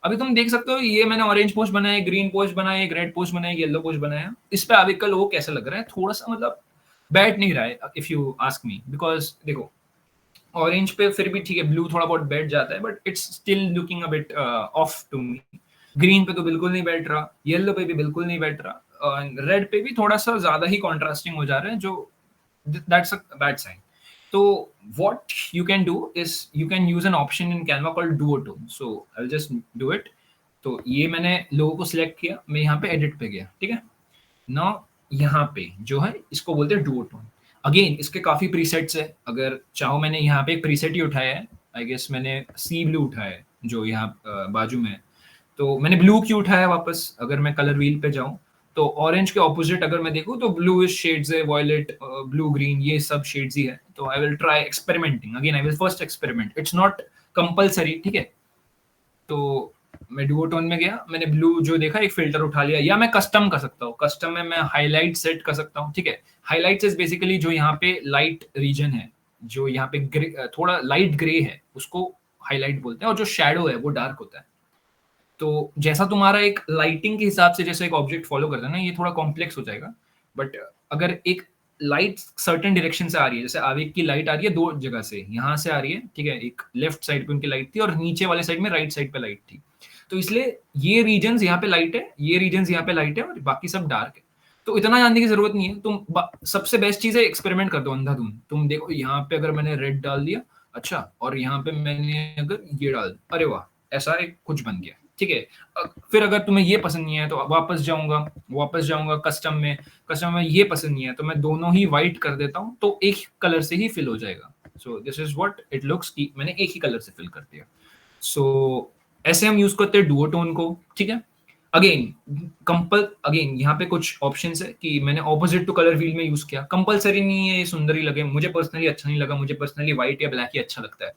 अभी तुम देख सकते हो ये मैंने ऑरेंज पोस्ट बनाया, ग्रीन पोस्ट बनाया, एक रेड पोस्ट बनाया, येलो पोस्ट बनाया. इस पे आवेग का लोगो कैसा लग रहा है? थोड़ा सा मतलब बैठ नहीं रहा है if you ask me. Because देखो ऑरेंज पे फिर भी ठीक है, ब्लू थोड़ा बहुत बैठ जाता है, but it's still looking a bit off to me. Green पे तो बिल्कुल नहीं बैठ रहा, येलो पे भी बिल्कुल नहीं बैठ रहा, रेड पे भी थोड़ा सा ज्यादा ही कॉन्ट्रास्टिंग हो जा रहा है, जो that's a bad sign. So what you can do is you can use an option in Canva called duotone. So I'll just do it. तो ये मैंने लोगों को सिलेक्ट किया, मैं यहाँ पे एडिट पे गया, ठीक है. नाउ यहाँ पे जो है इसको बोलते हैं duotone. अगेन इसके काफी प्रीसेट्स है. अगर चाहो मैंने यहाँ पे एक प्रीसेट ही उठाया है, आई गेस मैंने सी ब्लू उठाया है जो यहाँ बाजू में है. तो मैंने ब्लू क्यों उठाया वापस? अगर मैं कलर व्हील पे जाऊं तो ऑरेंज के ऑपोजिट अगर मैं देखूं तो ब्लू शेड्स है, वॉयलेट, ब्लू, ग्रीन, ये सब शेड्स ही है. तो I will try experimenting again. I will first experiment, it's not compulsory, ठीक है. तो मैं डुओटोन में गया, मैंने ब्लू जो देखा एक फिल्टर उठा लिया, या मैं कस्टम कर सकता हूँ. कस्टम में मैं हाईलाइट सेट कर सकता हूँ, ठीक है. हाईलाइट इज बेसिकली जो यहाँ पे लाइट रीजन है, जो यहाँ पे थोड़ा लाइट ग्रे है, उसको हाईलाइट बोलते हैं, और जो शैडो है वो डार्क होता है. तो जैसा तुम्हारा एक लाइटिंग के हिसाब से जैसे एक ऑब्जेक्ट फॉलो करता है ना, ये थोड़ा कॉम्प्लेक्स हो जाएगा. बट अगर एक लाइट सर्टेन डायरेक्शन से आ रही है, जैसे आवेग की लाइट आ रही है दो जगह से, यहाँ से आ रही है, ठीक है, एक लेफ्ट साइड पे उनकी लाइट थी और नीचे वाले साइड में राइट साइड पे लाइट थी. तो इसलिए ये रीजन्स यहाँ पे लाइट है, ये रीजन्स यहाँ पे लाइट है, और बाकी सब डार्क है. तो इतना जानने की जरूरत नहीं है. तुम सबसे बेस्ट चीज है एक्सपेरिमेंट कर दो अंधाधुंध. तुम देखो यहाँ पे अगर मैंने रेड डाल दिया, अच्छा, और यहाँ पे मैंने अगर ये डाल, अरे वाह, ऐसा एक कुछ बन गया, ठीक है. फिर अगर तुम्हें ये पसंद नहीं है तो वापस जाऊंगा कस्टम में ये पसंद नहीं है तो मैं दोनों ही व्हाइट कर देता हूँ, तो एक कलर से ही फिल हो जाएगा. सो this is what it looks कि मैंने एक ही कलर से फिल कर दिया. सो ऐसे हम यूज करते हैं डुओटोन को, ठीक है. अगेन यहाँ पे कुछ ऑप्शंस है कि मैंने ऑपोजिट टू कलर व्हील में यूज किया, कंपलसरी नहीं है ये सुंदर ही लगे, मुझे पर्सनली अच्छा नहीं लगा, मुझे पर्सनली व्हाइट या ब्लैक ही अच्छा लगता है।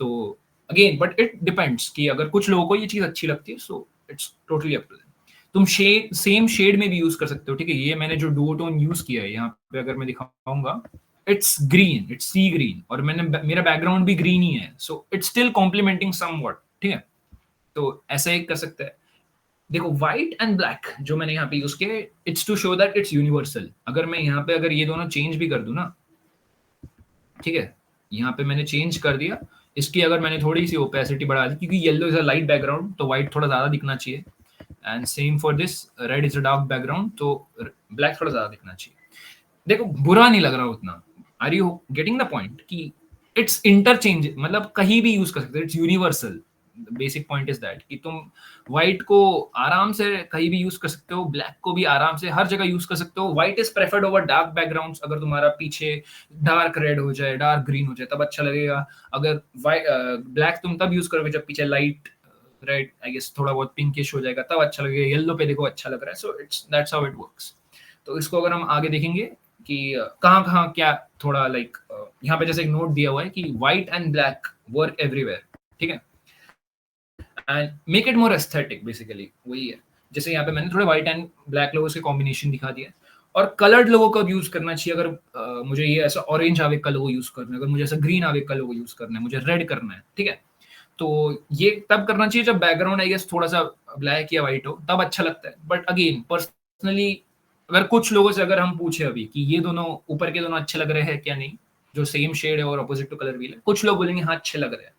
तो अगेन बट इट डिपेंड्स कि अगर कुछ लोगों को ये चीज अच्छी लगती है so it's totally up to them. तुम सेम शेड में भी यूज कर सकते हो, ठीक है। ये मैंने जो डुओटोन यूज किया है यहाँ पे अगर मैं दिखाऊंगा, it's green, it's sea green, और मेरा बैकग्राउंड भी ग्रीन ही है, so it's still complementing somewhat, ठीक है। तो ऐसा एक कर सकते हैं। देखो व्हाइट एंड ब्लैक जो मैंने यहाँ पे यूज किया, it's to show that it's universal. अगर मैं यहाँ पे अगर ये दोनों चेंज भी कर दूं ना, ठीक है, यहाँ पे मैंने चेंज कर दिया, इसकी अगर मैंने थोड़ी सी ओपेसिटी बढ़ा दी, क्योंकि yellow is a light background तो व्हाइट थोड़ा ज्यादा दिखना चाहिए, and same for this, red is a dark background तो ब्लैक थोड़ा ज्यादा दिखना चाहिए। देखो बुरा नहीं लग रहा उतना। Are you getting the point कि इट्स इंटरचेंज, मतलब कहीं भी यूज कर सकते हो, it's universal. Basic point is that कि तुम व्हाइट को आराम से कहीं भी यूज कर सकते हो, ब्लैक को भी आराम से हर जगह यूज कर सकते हो। White is preferred over dark backgrounds. अगर तुम्हारा पीछे डार्क रेड हो जाए, डार्क ग्रीन हो जाए, तब अच्छा लगेगा। अगर ब्लैक तुम तब यूज करोगे जब पीछे लाइट रेड, आई गेस थोड़ा बहुत पिंकिश हो जाएगा, तब अच्छा लगेगा। येलो पे देखो अच्छा लग रहा है, so it's that's how it works. तो इसको अगर हम आगे देखेंगे कि कहाँ कहाँ क्या थोड़ा लाइक यहाँ पे जैसे एक नोट दिया हुआ है कि white and black work everywhere, ठीक है, and make it more aesthetic, basically वही है। जैसे यहाँ पे मैंने थोड़े व्हाइट एंड ब्लैक लोगों के कॉम्बिनेशन दिखा दिया। और कलर्ड लोगों को यूज करना चाहिए। अगर मुझे ये ऐसा ऑरेंज आवेग का लोगो यूज करना है, अगर मुझे ऐसा ग्रीन आवेग का लोगो यूज करना है, मुझे रेड करना है, ठीक है, तो ये तब करना चाहिए जब बैकग्राउंड आई गेस थोड़ा सा ब्लैक या व्हाइट हो, तब अच्छा लगता है। बट अगेन पर्सनली अगर कुछ लोगों से अगर हम पूछे अभी कि ये दोनों ऊपर के दोनों अच्छे लग रहे हैं क्या नहीं, जो सेम शेड है और अपोजिट टू कलर व्हील है, कुछ लोग बोलेंगे हाँ अच्छे लग रहे हैं।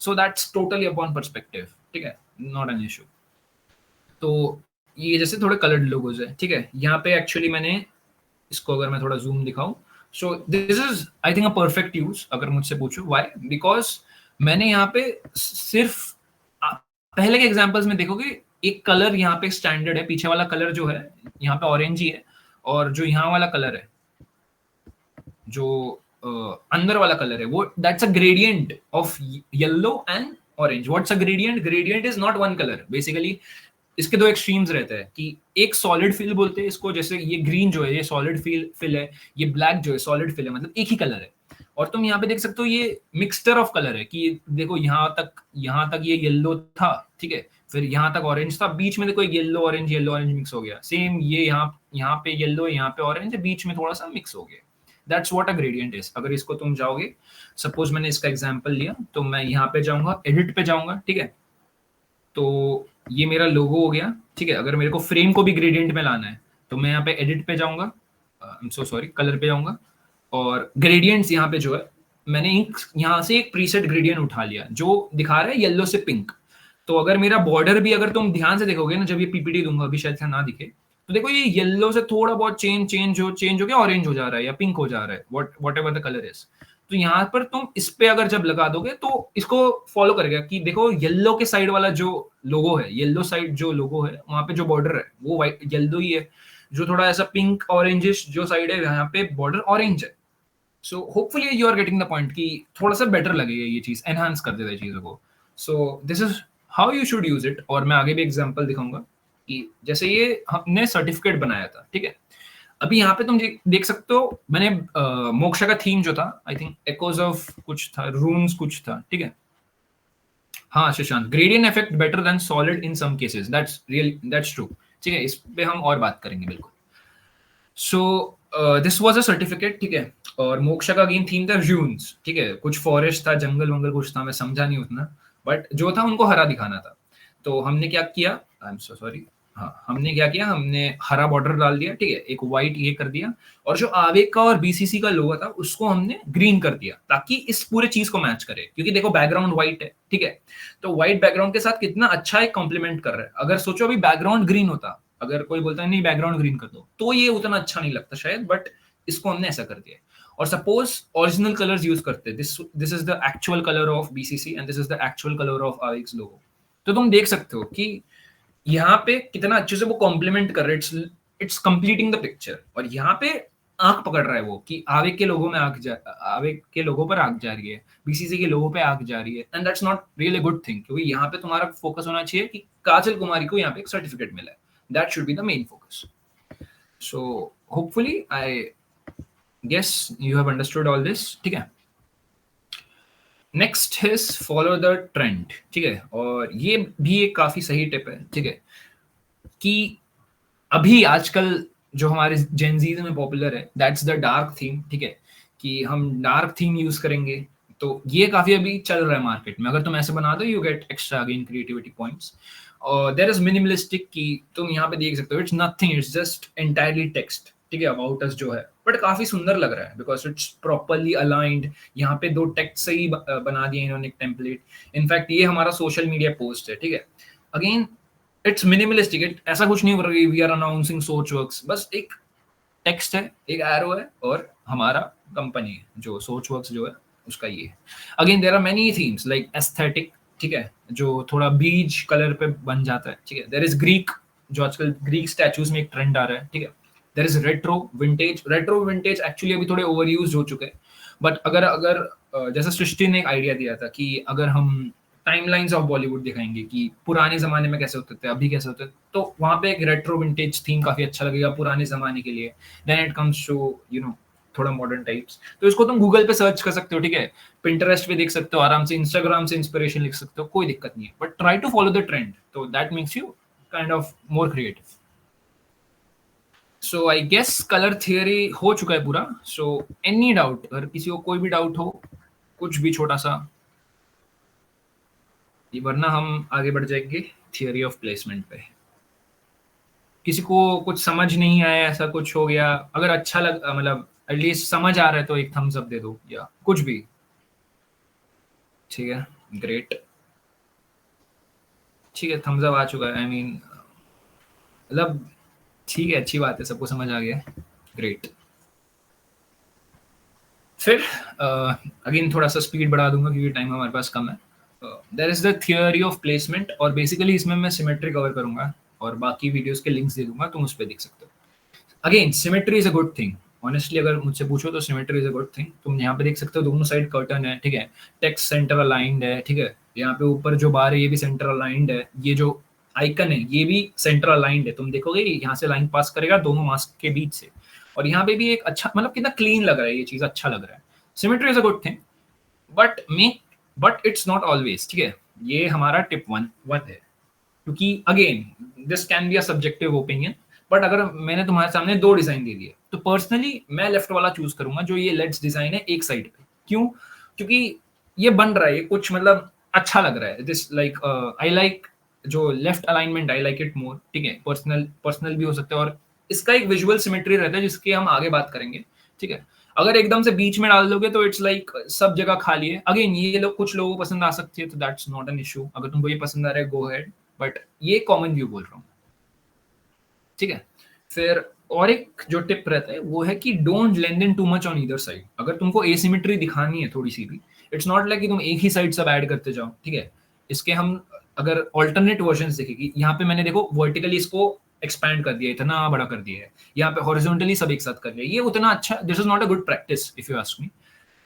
So that's totally upon perspective, ठीक है, नॉट एन इशू। तो ये जैसे थोड़े कलर्ड लोगोज है, ठीक है। यहाँ पे एक्चुअली मैंने इसको अगर मैं थोड़ा जूम दिखाऊं, सो this is I think a perfect use. अगर मुझसे पूछो व्हाई, बिकॉज मैंने यहाँ पे सिर्फ पहले के एग्जांपल्स में देखोगे एक कलर यहाँ पे स्टैंडर्ड है, पीछे वाला कलर जो है यहाँ पे ऑरेंज ही है, और जो यहाँ वाला कलर है, जो अंदर वाला कलर है, वो that's a gradient of yellow and orange. What's a gradient? Gradient is not one colour basically. इसके दो एक्सट्रीम्स रहते हैं कि एक सॉलिड फिल बोलते हैं इसको, जैसे ये ग्रीन जो है ये सॉलिड फिल है, ये ब्लैक जो है सॉलिड फिल है, मतलब एक ही कलर है। और तुम यहाँ पे देख सकते हो ये मिक्सचर ऑफ कलर है कि देखो यहाँ तक ये येलो था, ठीक है, फिर यहाँ तक ऑरेंज था, बीच में देखो येलो ऑरेंज मिक्स हो गया। सेम ये यहाँ पे येलो है, यहाँ पे ऑरेंज है, बीच में थोड़ा सा मिक्स हो गया। That's what a gradient is. अगर इसको तुम जाओगे, सपोज मैंने इसका एग्जांपल लिया, तो मैं यहाँ पे जाऊंगा, एडिट पे जाऊंगा, ठीक है, तो ये मेरा लोगो हो गया, ठीक है। अगर मेरे को फ्रेम को भी ग्रेडियंट में लाना है तो मैं यहाँ पे एडिट पे जाऊंगा, I am so sorry, colour पे जाऊंगा, और ग्रेडियंट्स यहाँ पे जो है मैंने यहाँ से एक प्रीसेट ग्रेडियंट उठा लिया जो दिखा रहा है येलो से पिंक। तो अगर मेरा बॉर्डर भी अगर तुम ध्यान से देखोगे ना, जब ये पीपीटी दूंगा अभी शायद से ना दिखे, तो देखो ये येलो से थोड़ा बहुत चेंज हो गया, ऑरेंज हो जा रहा है या पिंक हो जा रहा है, what ever the colour is. तो यहाँ पर तुम इस पे अगर जब लगा दोगे तो इसको फॉलो करेगा कि देखो येलो के साइड वाला जो लोगो है, येलो साइड जो लोगो है, वहां पे जो बॉर्डर है वो व्हाइट येलो ही है, जो थोड़ा ऐसा पिंक ऑरेंजिश जो साइड है यहाँ पे बॉर्डर ऑरेंज है। So hopefully you are getting the point कि थोड़ा सा बेटर लगेगा, ये चीज एनहांस कर देता है चीजों को। सो this is how you should use it. और मैं आगे भी एग्जांपल दिखाऊंगा कि जैसे ये हमने सर्टिफिकेट बनाया था, ठीक है, अभी यहाँ पे तुम देख सकते हो मैंने मोक्षा का थीम जो था, आई थिंक एकोज ऑफ कुछ था, रून्स कुछ था, ठीक है। हाँ Shashank, gradient effect better than solid in some cases, that's true, ठीक है, इस पे हम और बात करेंगे बिल्कुल। So this was a certificate, ठीक है, और मोक्षा का गेम थीम था र्यून्स, ठीक है, कुछ फॉरेस्ट था, जंगल वंगल कुछ था, मैं समझा नहीं उतना, बट जो था उनको हरा दिखाना था। तो हमने क्या किया, आई एम सो सॉरी, हाँ हमने क्या किया, हमने हरा बॉर्डर डाल दिया, ठीक है, एक व्हाइट ये कर दिया, और जो आवेग का और बीसीसी का लोगो था उसको हमने ग्रीन कर दिया ताकि इस पूरे चीज को मैच करे, क्योंकि देखो बैकग्राउंड व्हाइट है, ठीक है, तो व्हाइट बैकग्राउंड के साथ कितना अच्छा एक कॉम्प्लीमेंट कर रहा है। अगर सोचो अभी बैकग्राउंड ग्रीन होता, अगर कोई बोलता है नहीं बैकग्राउंड ग्रीन कर दो, तो ये उतना अच्छा नहीं लगता शायद, बट इसको हमने ऐसा कर दिया। और सपोज ओरिजिनल कलर्स यूज करते, this is the actual colour of BCC and this is the actual colour of आवेक्स लोगो, तो तुम देख सकते हो कि यहाँ पे कितना अच्छे से वो कॉम्प्लीमेंट कर रहे हैं, इट्स कंप्लीटिंग द पिक्चर। और यहाँ पे आंख पकड़ रहा है वो कि आवेग के लोगों में आवेग के लोगों पर आग जा रही है, बीसीसी के लोगों पे आग जा रही है, and that's not really good thing, क्योंकि यहाँ पे तुम्हारा फोकस होना चाहिए कि काजल कुमारी को यहाँ पे एक सर्टिफिकेट मिला है, that should be the main focus. So hopefully I guess you have understood all this. ठीक है, next is follow the trend. ठीक है, और ये भी एक काफी सही टिप है. ठीक है, कि अभी आजकल जो हमारे जेनजीज में पॉपुलर है, दैट्स द डार्क थीम. ठीक है, कि हम डार्क थीम यूज करेंगे, तो ये काफी अभी चल रहा है मार्केट में. अगर तुम ऐसे बना दो, you get extra again creativity points. और देयर इज मिनिमलिस्टिक, कि तुम यहाँ पे देख सकते हो, it's nothing, it's just entirely text. ठीक है, अबाउट अस जो है, बट काफी सुंदर लग रहा है बिकॉज इट्स प्रॉपरली अलाइंड. यहाँ पे 2 टेक्स्ट से ही बना दिए इन्होंने एक टेम्पलेट. इनफैक्ट ये हमारा सोशल मीडिया पोस्ट है. ठीक है, अगेन इट्स मिनिमलिस्टिक, इट ऐसा कुछ नहीं हो रहा है वी आर अनाउंसिंग सोचवर्क्स. बस एक टेक्स्ट है, एक एरो है, और हमारा कंपनी है जो सोचवर्क्स जो है उसका ये है. Again there are many themes like aesthetic. ठीक है, जो थोड़ा बीज कलर पे बन जाता है. ठीक है, देयर इज ग्रीक, जो आजकल ग्रीक स्टैचूज में एक ट्रेंड आ रहा है. ठीक है, there is retro vintage. Retro vintage actually अभी थोड़े ओवर यूज हो चुके हैं, बट अगर जैसे सृष्टि ने एक आइडिया दिया था कि अगर हम टाइमलाइंस ऑफ बॉलीवुड दिखाएंगे कि पुराने जमाने में कैसे होते थे, अभी कैसे होते थे, तो वहां पे एक रेट्रो विंटेज थीम काफी अच्छा लगेगा पुराने जमाने के लिए. Then it comes to you know थोड़ा मॉडर्न टाइप्स, तो इसको तुम गूगल पे सर्च कर सकते हो. ठीक है, पिंटरेस्ट पे देख सकते हो आराम से, इंस्टाग्राम से इंस्पिरेशन लिख सकते हो, कोई दिक्कत नहीं है, but try to follow the trend, तो that makes you kind of more creative. So I guess colour theory हो चुका है पूरा. सो एनी डाउट, अगर किसी को कोई भी डाउट हो, कुछ भी छोटा सा, वरना हम आगे बढ़ जाएंगे थियरी ऑफ प्लेसमेंट पे. किसी को कुछ समझ नहीं आया, ऐसा कुछ हो गया, अगर अच्छा लग, मतलब एटलीस्ट समझ आ रहा है, तो एक थम्स अप दे दो या कुछ भी. ठीक है, ग्रेट. ठीक है, थम्स अप आ चुका है. आई मीन मतलब ठीक है, अच्छी बात है, सबको समझ आ गया. ग्रेट. फिर अगेन थोड़ा सा स्पीड बढ़ा दूंगा क्योंकि टाइम हमारे पास कम है. There is the theory of placement, और बेसिकली इसमें मैं सिमेट्री कवर करूंगा और बाकी वीडियोस के लिंक्स दे दूंगा, तुम उस पर देख सकते हो. Again symmetry is a good thing. Honestly अगर मुझसे पूछो तो symmetry is a good thing. तुम यहाँ पे देख सकते हो दोनों साइड कर्टन है. ठीक है, टेक्स्ट सेंटर अलाइंड है. ठीक है, यहाँ पे ऊपर जो बार है ये भी सेंटर अलाइंड है. ये जो आइकन है ये भी सेंटर अलाइंड है. तुम देखोगे यहाँ से लाइन पास करेगा दोनों मास्क के बीच से, और यहाँ पे भी एक अच्छा, मतलब कितना क्लीन लग रहा है, ये चीज अच्छा लग रहा है. Symmetry is a good thing, but it's not always. ठीक है, ये हमारा टिप 1 है, क्योंकि again this can be a subjective opinion. But अगर मैंने तुम्हारे सामने 2 डिजाइन दे दिए, तो पर्सनली मैं लेफ्ट वाला चूज करूंगा, जो ये लेट्स डिजाइन है एक साइड पे. क्यों? क्योंकि ये बन रहा है, ये कुछ मतलब अच्छा लग रहा है. दिस लाइक आई लाइक जो left alignment, I like it more. ठीक है, पर्सनल भी हो सकता है, और इसका एक विजुअल सिमेट्री रहता है जिसकी हम आगे बात करेंगे. ठीक है, अगर एकदम से बीच में डाल दोगे तो इट्स लाइक सब जगह खाली है. अगेन ये लोग, कुछ लोगों को पसंद आ सकती है, तो दैट्स नॉट एन इशू. अगर तुमको ये पसंद आ रहा है, गो हेड, बट ये कॉमन व्यू बोल रहा हूँ. ठीक है, फिर और एक जो टिप रहता है वो है कि don't length in too much on either side. अगर तुमको एसिमेट्री दिखानी है थोड़ी सी भी, इट्स नॉट लाइक कि तुम एक ही साइड सब ऐड करते जाओ. ठीक है, इसके हम अगर ऑल्टरनेट वर्जन देखेगी, यहाँ पे मैंने देखो वर्टिकली इसको एक्सपैंड कर दिया, इतना बड़ा कर दिया है. यहाँ पे हॉरिजॉन्टली सब एक साथ कर लिया, ये उतना अच्छा, this is not a good practice if you ask me.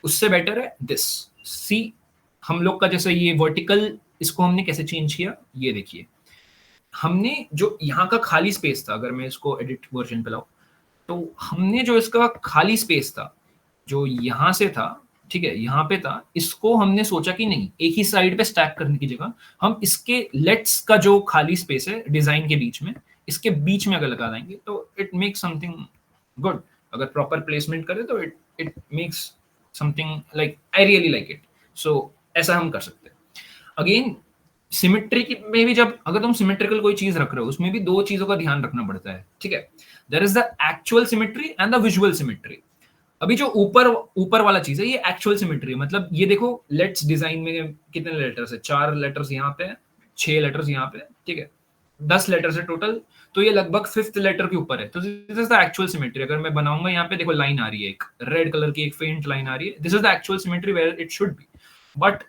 उससे बेटर है दिस. सी हम लोग का जैसे ये वर्टिकल, इसको हमने कैसे चेंज किया, ये देखिए. हमने जो यहाँ का खाली स्पेस था, अगर मैं इसको एडिट वर्जन पे लाऊं, तो हमने जो इसका खाली स्पेस था जो यहाँ से था, ठीक है, यहाँ पे था, इसको हमने सोचा कि नहीं, एक ही साइड पे स्टैक करने की जगह हम इसके लेट्स का जो खाली स्पेस है डिजाइन के बीच में, इसके बीच में अगर लगा देंगे तो इट मेक्स समथिंग गुड. अगर प्रॉपर प्लेसमेंट करें तो it makes something like I really like it. So ऐसा हम कर सकते हैं. अगेन सिमेट्री में भी, जब अगर तुम सिमेट्रिकल कोई चीज रख रहे हो, उसमें भी 2 चीजों का ध्यान रखना पड़ता है. ठीक है, there is the actual symmetry and the visual symmetry. अभी जो ऊपर वाला चीज है ये एक्चुअल सिमेट्री है. मतलब ये देखो लेट्स डिजाइन में कितने लेटर्स है, 4 लेटर्स यहाँ पे, 6 लेटर्स यहाँ पे. ठीक है, 10 लेटर्स है टोटल, तो ये लगभग 5th लेटर के ऊपर है. तो this is the actual symmetry. अगर मैं बनाऊंगा, यहाँ पे देखो लाइन आ रही है, एक रेड कलर की एक फेंट लाइन आ रही है, this is the actual symmetry where it should be. But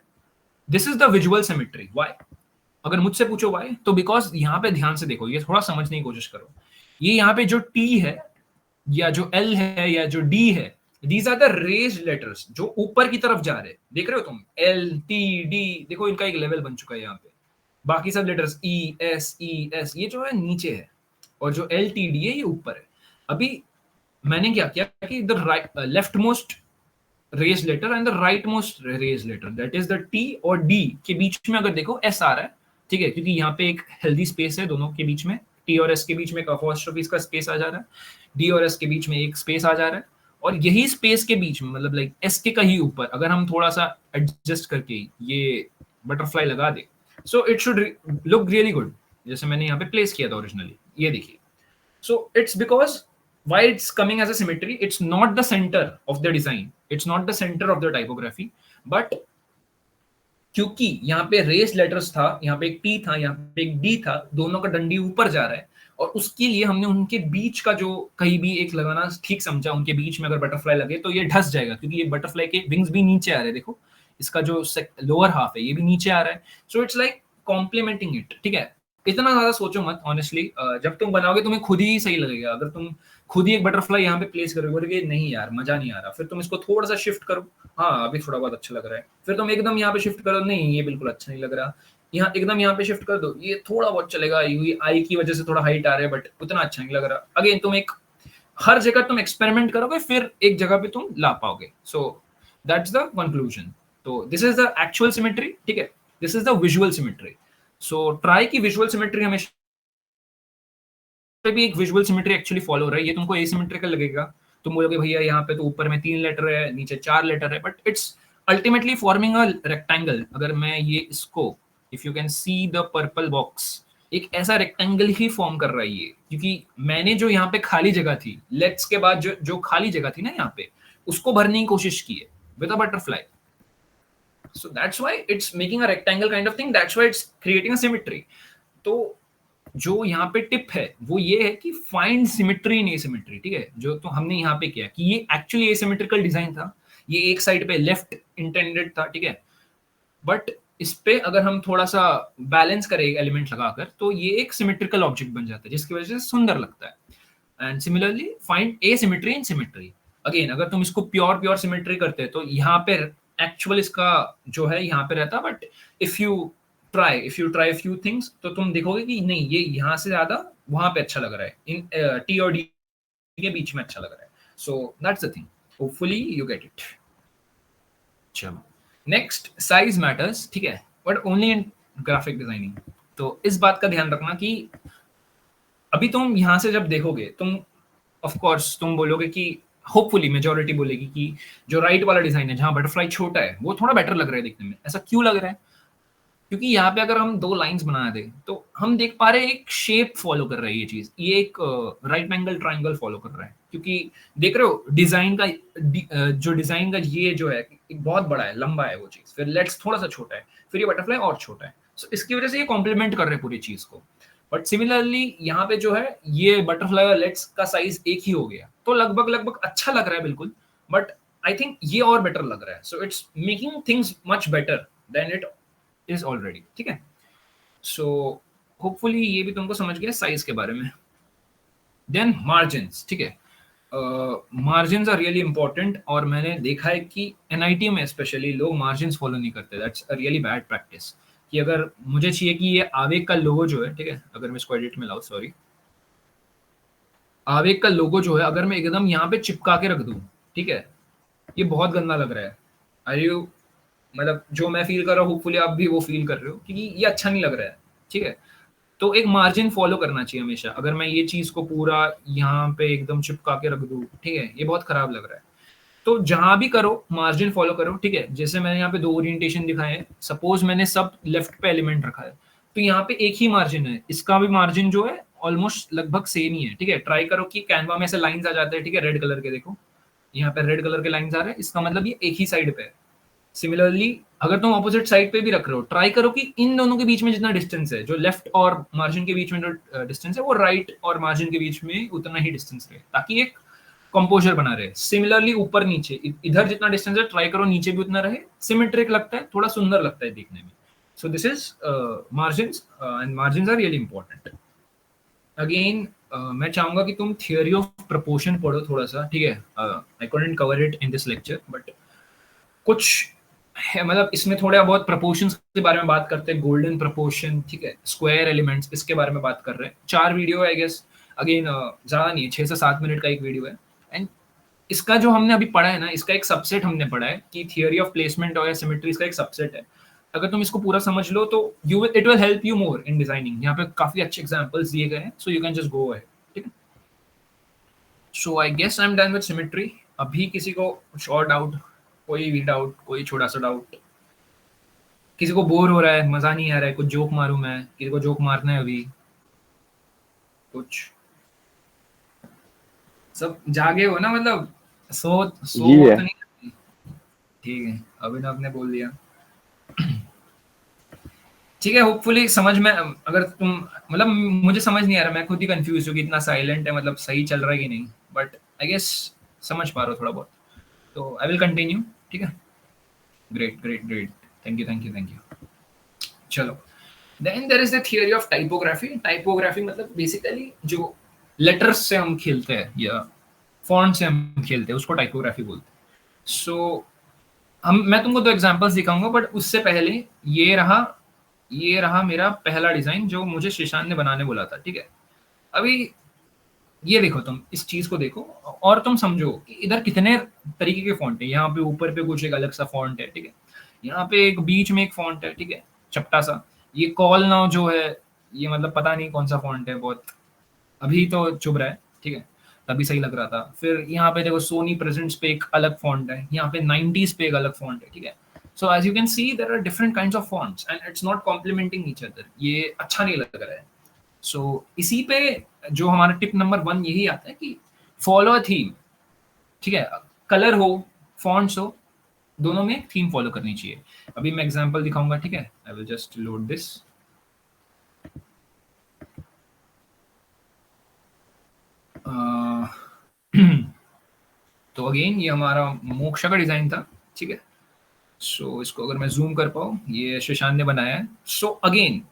this is the visual symmetry. Why? अगर मुझसे पूछो व्हाई, तो बिकॉज यहाँ पे ध्यान से देखो, ये थोड़ा समझने की कोशिश करो. ये यहाँ पे जो टी है, या जो L है या जो D है, these are the raised letters जो ऊपर की तरफ जा रहे हैं। देख रहे हो तुम L T D, देखो इनका एक लेवल बन चुका है यहाँ पे। बाकी सब लेटर्स E S ये जो है नीचे है, और जो L T D है ये ऊपर है। अभी मैंने क्या किया कि the left most raise letter and the right most raise letter, that is the T और D के बीच में अगर देखो S आ रहा है, ठीक है, क्योंकि यहाँ पे एक हेल्दी स्पेस है दोनों के बीच में। T और S के बीच में एक अपोस्ट्रोफी का स्पेस आ जा रहा है, D और S के बीच में एक स्पेस आ जा रहा है, और यही स्पेस के बीच में मतलब लाइक S के कहीं ऊपर अगर हम थोड़ा सा एडजस्ट करके ये बटरफ्लाई लगा दे, so it should look really good, जैसे मैंने यहाँ पे प्लेस किया था ओरिजिनली। ये देखिए, so it's because why it's coming as a symmetry, it's not the center of the design, it's not the center of the typography, but क्योंकि यहाँ पे रेस लेटर्स था, यहाँ पे एक T था, यहाँ पे एक D था, दोनों का डंडी ऊपर जा रहा है, और उसके लिए हमने उनके बीच का जो कहीं भी एक लगाना ठीक समझा। उनके बीच में अगर बटरफ्लाई लगे तो ये ढस जाएगा, क्योंकि ये बटरफ्लाई के विंग्स भी नीचे आ रहे हैं, देखो इसका जो लोअर हाफ है ये भी नीचे आ रहा है, so it's like complementing it. ठीक है, इतना ज्यादा सोचो मत ऑनेस्टली, जब तुम बनाओगे तुम्हें खुद ही सही लगेगा। अगर तुम खुद ही एक बटरफ्लाई यहाँ पे प्लेस करोगे, बोलोगे नहीं यार मजा नहीं आ रहा, फिर तुम इसको थोड़ा सा शिफ्ट करो, हाँ अभी थोड़ा बहुत अच्छा लग रहा है, फिर तुम एकदम यहाँ पे शिफ्ट करो, नहीं ये बिल्कुल अच्छा नहीं लग रहा, यहाँ एकदम यहाँ पे शिफ्ट कर दो, ये थोड़ा बहुत चलेगा, ये आई की वजह से थोड़ा हाइट आ रहा है बट उतना अच्छा नहीं लग रहा। अगेन तुम एक हर जगह तुम एक्सपेरिमेंट करोगे, फिर एक जगह पे तुम ला पाओगे। So that's the conclusion. तो this is the actual symmetry, ठीक है, this is the visual symmetry. So try की विजुअल सिमेट्री हमेशा भी एक विजुअल सिमेट्री एक्चुअली फॉलो हो रहा है। ये तुमको एसिमेट्रिकल लगेगा, तुम बोलोगे भैया यहाँ पे तो ऊपर में 3 लेटर है, नीचे 4 लेटर है, but it's ultimately forming a rectangle. अगर मैं ये इसको, if you can see the purple box, एक ऐसा रेक्टेंगल ही फॉर्म कर रहा है ये, क्योंकि मैंने जो यहाँ पे खाली जगह थी, लेट्स के बाद जो खाली जगह थी ना यहाँ पे, उसको भरने की कोशिश की है with a butterfly. So that's why it's making a rectangle kind of thing, that's why it's creating a symmetry। तो जो यहाँ पे टिप है वो ये है कि फाइंड सिमेट्री इन एसिमेट्री। ठीक है, जो तो हमने यहाँ पे किया कि ये एक्चुअली एसिमेट्रिकल डिजाइन था, ये एक साइड पे लेफ्ट इंटेंडेड था, ठीक है, बट इस पे अगर हम थोड़ा सा बैलेंस करें एलिमेंट लगाकर तो ये एक सिमेट्रिकल ऑब्जेक्ट बन जाता है, जिसकी वजह से सुंदर लगता है। And similarly find asymmetry in symmetry. Again अगर तुम इसको प्योर सिमेट्री करते तो यहाँ पे एक्चुअल इसका जो है यहाँ पे रहता, but if you try few things तो तुम देखोगे कि नहीं ये यहाँ से ज्यादा वहां पे अच्छा लग रहा है, इन टी और डी के बीच में अच्छा लग रहा है। So that's the thing, hopefully you get it. चलो नेक्स्ट, साइज मैटर्स, ठीक है, but only in graphic designing. तो इस बात का ध्यान रखना कि अभी तुम यहाँ से जब देखोगे तुम ऑफ कोर्स तुम बोलोगे कि होपफुली मेजॉरिटी बोलेगी कि जो राइट वाला डिजाइन है जहां बटरफ्लाई छोटा है वो थोड़ा बेटर लग रहा है दिखने में। ऐसा क्यों लग रहा है? क्योंकि यहाँ पे अगर हम 2 लाइंस बना दे तो हम देख पा रहे हैं एक शेप फॉलो कर रहा है ये चीज, ये एक राइट एंगल ट्राइंगल फॉलो कर रहा है, क्योंकि देख रहे हो डिजाइन का जो डिजाइन का ये जो है एक बहुत बड़ा है, लंबा है वो चीज, फिर लेट्स थोड़ा सा छोटा है, फिर ये बटरफ्लाई और छोटा है, सो इसकी वजह से ये कॉम्प्लीमेंट कर रहे हैं पूरी चीज को। बट सिमिलरली यहाँ पे जो है ये बटरफ्लाई और लेट्स का साइज एक ही हो गया, तो लगभग अच्छा लग रहा है बिल्कुल, बट आई थिंक ये और बेटर लग रहा है। So it's making things much better than it is already. ठीक है, सो होपफुली ये भी तुमको समझ गया साइज के बारे में। देन मार्जिन्स, ठीक है, मार्जिन्स आर रियली इंपॉर्टेंट, और मैंने देखा है कि एनआईटी में स्पेशली लोग मार्जिन्स फॉलो नहीं करते, that's a really bad practice. कि अगर मुझे चाहिए कि ये आवेग का लोगो जो है, ठीक है, अगर मैं इसको एडिट में लाऊं, सॉरी, आवेग का लोगो जो है अगर मैं एकदम यहाँ पे चिपका के रख दूं, ठीक है, ये बहुत गंदा लग रहा है। आर यू, मतलब जो मैं फील कर रहा हूँ होपफुली आप भी वो फील कर रहे हो, क्योंकि ये अच्छा नहीं लग रहा है। ठीक है, तो एक मार्जिन फॉलो करना चाहिए हमेशा। अगर मैं ये चीज को पूरा यहाँ पे एकदम चिपका के रख दूं, ठीक है, ये बहुत खराब लग रहा है। तो जहां भी करो मार्जिन फॉलो करो। ठीक है, जैसे मैंने यहाँ पे 2 ओरिएंटेशन दिखाए हैं, सपोज मैंने सब लेफ्ट पे एलिमेंट रखा है तो यहाँ पे एक ही मार्जिन है, इसका भी मार्जिन जो है ऑलमोस्ट लगभग सेम ही है। ठीक है, ट्राई करो कि कैनवा में ऐसे लाइंस आ जाते हैं, ठीक है, रेड कलर के, देखो यहाँ पे रेड कलर के लाइंस आ रहे हैं, इसका मतलब ये एक ही साइड पे है। सिमिलरली अगर तुम ऑपोजिट साइड पे भी रख रहे हो, ट्राई करो कि इन दोनों के बीच में जितना डिस्टेंस है, जो लेफ्ट और मार्जिन के बीच में जो डिस्टेंस है, वो राइट और मार्जिन के बीच में उतना ही डिस्टेंस रहे, ताकि एक कंपोजर बना रहे। सिमिलरली ऊपर नीचे इधर जितना डिस्टेंस है ट्राई करो नीचे भी उतना रहे, सिमेट्रिक लगता है, थोड़ा सुंदर लगता है देखने में। So this is margins, and margins are really important. Again मैं चाहूंगा कि तुम थियोरी ऑफ प्रपोर्शन पढ़ो थोड़ा सा, ठीक है। I couldn't cover it in this lecture, but कुछ है, मतलब इसमें थोड़ा बहुत प्रपोर्शंस के बारे में बात करते हैं, गोल्डन प्रपोर्शन, ठीक है, स्क्वायर एलिमेंट्स, इसके बारे में बात कर रहे हैं। 4 वीडियो है आई गेस, अगेन ज़्यादा नहीं है, 6 से 7 मिनट का एक वीडियो है। एंड इसका जो हमने अभी पढ़ा है ना, इसका एक सबसेट हमने पढ़ा है कि थियोरी ऑफ प्लेसमेंट और सिमेट्रीज का एक सबसेट है। अगर तुम इसको पूरा समझ लो तो it will help you more in designing. यहाँ पे काफी अच्छे एग्जांपल्स दिए गए हैं, so you can just go ahead, ठीक है। So I guess I am done with symmetry. अभी किसी को कुछ और डाउट, कोई भी डाउट, कोई छोटा सा डाउट, किसी को बोर हो रहा है, मजा नहीं आ रहा है, कुछ जोक मारूं मैं, किसी को जोक मारना है अभी, कुछ सब जागे हो ना, मतलब सो सो जी वो है। तो नहीं। ठीक है, अभिनव ने बोल दिया, ठीक है। होपफुली समझ में, अगर तुम, मतलब मुझे समझ नहीं आ रहा, मैं खुद ही कंफ्यूज हूँ कि इतना साइलेंट है, मतलब सही चल रहा है कि नहीं, बट आई गेस समझ पा रहा हूँ थोड़ा बहुत, तो आई विल कंटिन्यू, ठीक है। Great great great, thank you thank you thank you. चलो, then there is the theory of typography. Typography मतलब बेसिकली जो लेटर्स से हम खेलते हैं या फॉन्ट से हम खेलते हैं, उसको टाइपोग्राफी बोलते हैं। सो मैं तुमको 2 एग्जांपल्स दिखाऊंगा, बट उससे पहले ये रहा मेरा पहला डिजाइन जो मुझे श्रीशांत ने बनाने बोला था, ठीक है। अभी ये देखो, तुम इस चीज को देखो और तुम समझो कि इधर कितने तरीके के फॉन्ट है। यहाँ पे ऊपर पे कुछ एक अलग सा फॉन्ट है, ठीक है। यहाँ पे एक बीच में एक फॉन्ट है, ठीक है, चपटा सा। ये कॉल नाउ जो है, ये मतलब पता नहीं कौन सा फॉन्ट है, बहुत अभी तो चुभ रहा है, ठीक है, तभी सही लग रहा था। फिर यहाँ पे देखो सोनी प्रेजेंट्स पे एक अलग फॉन्ट है, यहाँ पे 90s पे एक अलग फॉन्ट है, ठीक है। So as you can see there are different kinds of fonts and it's not complementing each other, ये अच्छा नहीं लग रहा है। सो इसी पे जो हमारा टिप नंबर 1 यही आता है कि फॉलो अ थीम, ठीक है। कलर हो, फॉन्ट्स हो, दोनों में थीम फॉलो करनी चाहिए। अभी मैं एग्जांपल दिखाऊंगा, ठीक है। आई विल जस्ट लोड दिस। तो अगेन ये हमारा मोक्षा का डिजाइन था, ठीक है। सो इसको अगर मैं जूम कर पाऊँ, ये शशांक ने बनाया है। So again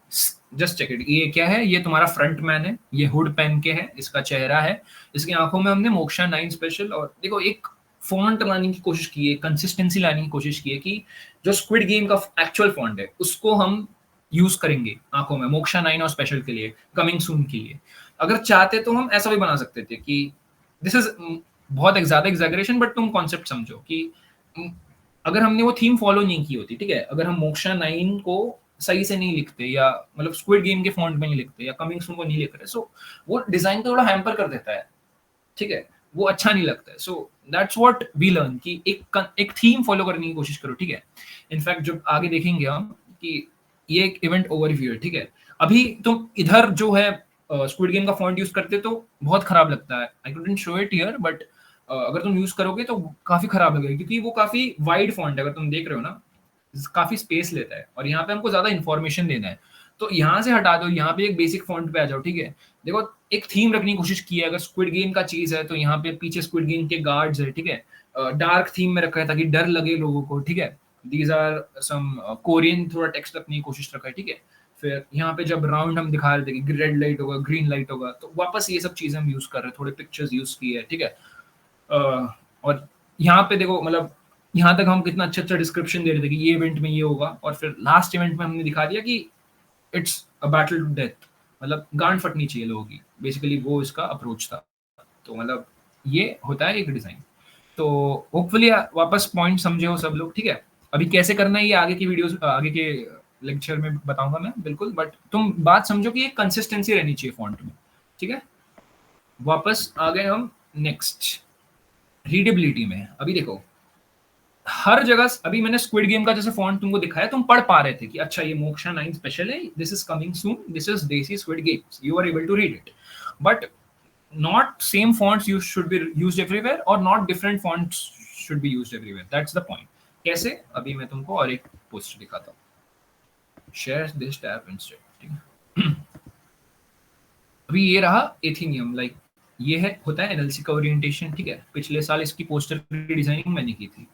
just check it, ये क्या है, ये तुम्हारा फ्रंट मैन है, ये हुड पहन के है, इसका चेहरा है, इसकी आंखों में हमने मोक्षा 9 स्पेशल, और देखो एक फॉन्ट लाने की कोशिश की है, कंसिस्टेंसी लाने की कोशिश की है कि जो स्क्विड गेम का एक्चुअल फॉन्ट है उसको हम यूज करेंगे आंखों में, मोक्षा 9 और स्पेशल के लिए, कमिंग सून के लिए। अगर चाहते तो हम ऐसा भी बना सकते थे कि दिस इज बहुत ज्यादा एग्जैगरेशन, बट तुम कॉन्सेप्ट समझो कि अगर हमने वो थीम फॉलो नहीं की होती, ठीक है, अगर हम मोक्षा 9 को सही से नहीं लिखते, या मतलब स्क्विड गेम के फॉन्ट में नहीं लिखते, या कमिंग सून को नहीं लिख रहे, सो वो डिजाइन को थोड़ा हैम्पर कर देता है, ठीक है, वो अच्छा नहीं लगता है। So that's what we learn कि एक थीम फॉलो करने की कोशिश करो, ठीक है। इनफैक्ट जब आगे देखेंगे हम कि ये एक इवेंट ओवरव्यू है, ठीक है। अभी तुम इधर जो है स्क्विड गेम का फॉन्ट यूज करते तो बहुत खराब लगता है, I couldn't show it here, but अगर तुम यूज करोगे तो काफी खराब लगेगा, क्योंकि वो काफी वाइड फॉन्ट है, अगर तुम देख रहे हो ना, काफी स्पेस लेता है, और यहाँ पे हमको ज्यादा इन्फॉर्मेशन देना है। तो यहाँ से हटा दो, यहाँ पे एक बेसिक फॉन्ट पे आ जाओ, ठीक है। देखो एक थीम रखने की कोशिश की है, अगर स्क्विड गेम का चीज है तो यहाँ पे पीछे स्क्विड गेम के गार्ड्स है, ठीक है, डार्क थीम में रखा है ताकि डर लगे लोगों को, ठीक है। दीज आर सम कोरियन थोड़ा टेक्स्ट रखने की कोशिश रखा है, ठीक है। फिर यहाँ पे जब राउंड हम दिखा रहे थे कि रेड लाइट होगा, ग्रीन लाइट होगा, तो वापस ये सब चीजें हम यूज कर रहे हैं, थोड़े पिक्चर्स यूज की है, ठीक है। और यहाँ पे देखो, मतलब यहाँ तक हम कितना अच्छा अच्छा डिस्क्रिप्शन दे रहे थे कि ये इवेंट में ये होगा, और फिर लास्ट इवेंट में हमने दिखा दिया कि it's a battle to death, मतलब गांड फटनी चाहिए लोगों की, बेसिकली वो इसका अप्रोच था। तो मतलब ये होता है एक डिजाइन। तो होपफुली वापस पॉइंट समझे हो सब लोग, ठीक है। अभी कैसे करना है ये आगे की वीडियोस, आगे के लेक्चर में बताऊंगा मैं, बिल्कुल, बट तुम बात समझो कि एक कंसिस्टेंसी रहनी चाहिए फॉन्ट में, ठीक है। वापस आ गए हम नेक्स्ट रीडेबिलिटी में। अभी देखो हर जगह, अभी मैंने स्क्विड गेम का जैसे फॉन्ट तुमको दिखाया, तुम पढ़ पा रहे थे कि अच्छा ये मोक्षा 9 स्पेशल है, this is coming soon, this is desi squid games, you are able to read it. But not same fonts you should be used everywhere, or not different fonts should be used everywhere, that's the point। कैसे, अभी मैं तुमको और एक poster दिखाता हूँ, share this tab instead, ठीक है। अभी ये रहा एथीनियम, लाइक ये है, होता है एनएलसी का ओरिएंटेशन, ठीक है। पिछले साल इसकी पोस्टर की डिजाइनिंग मैंने की थी।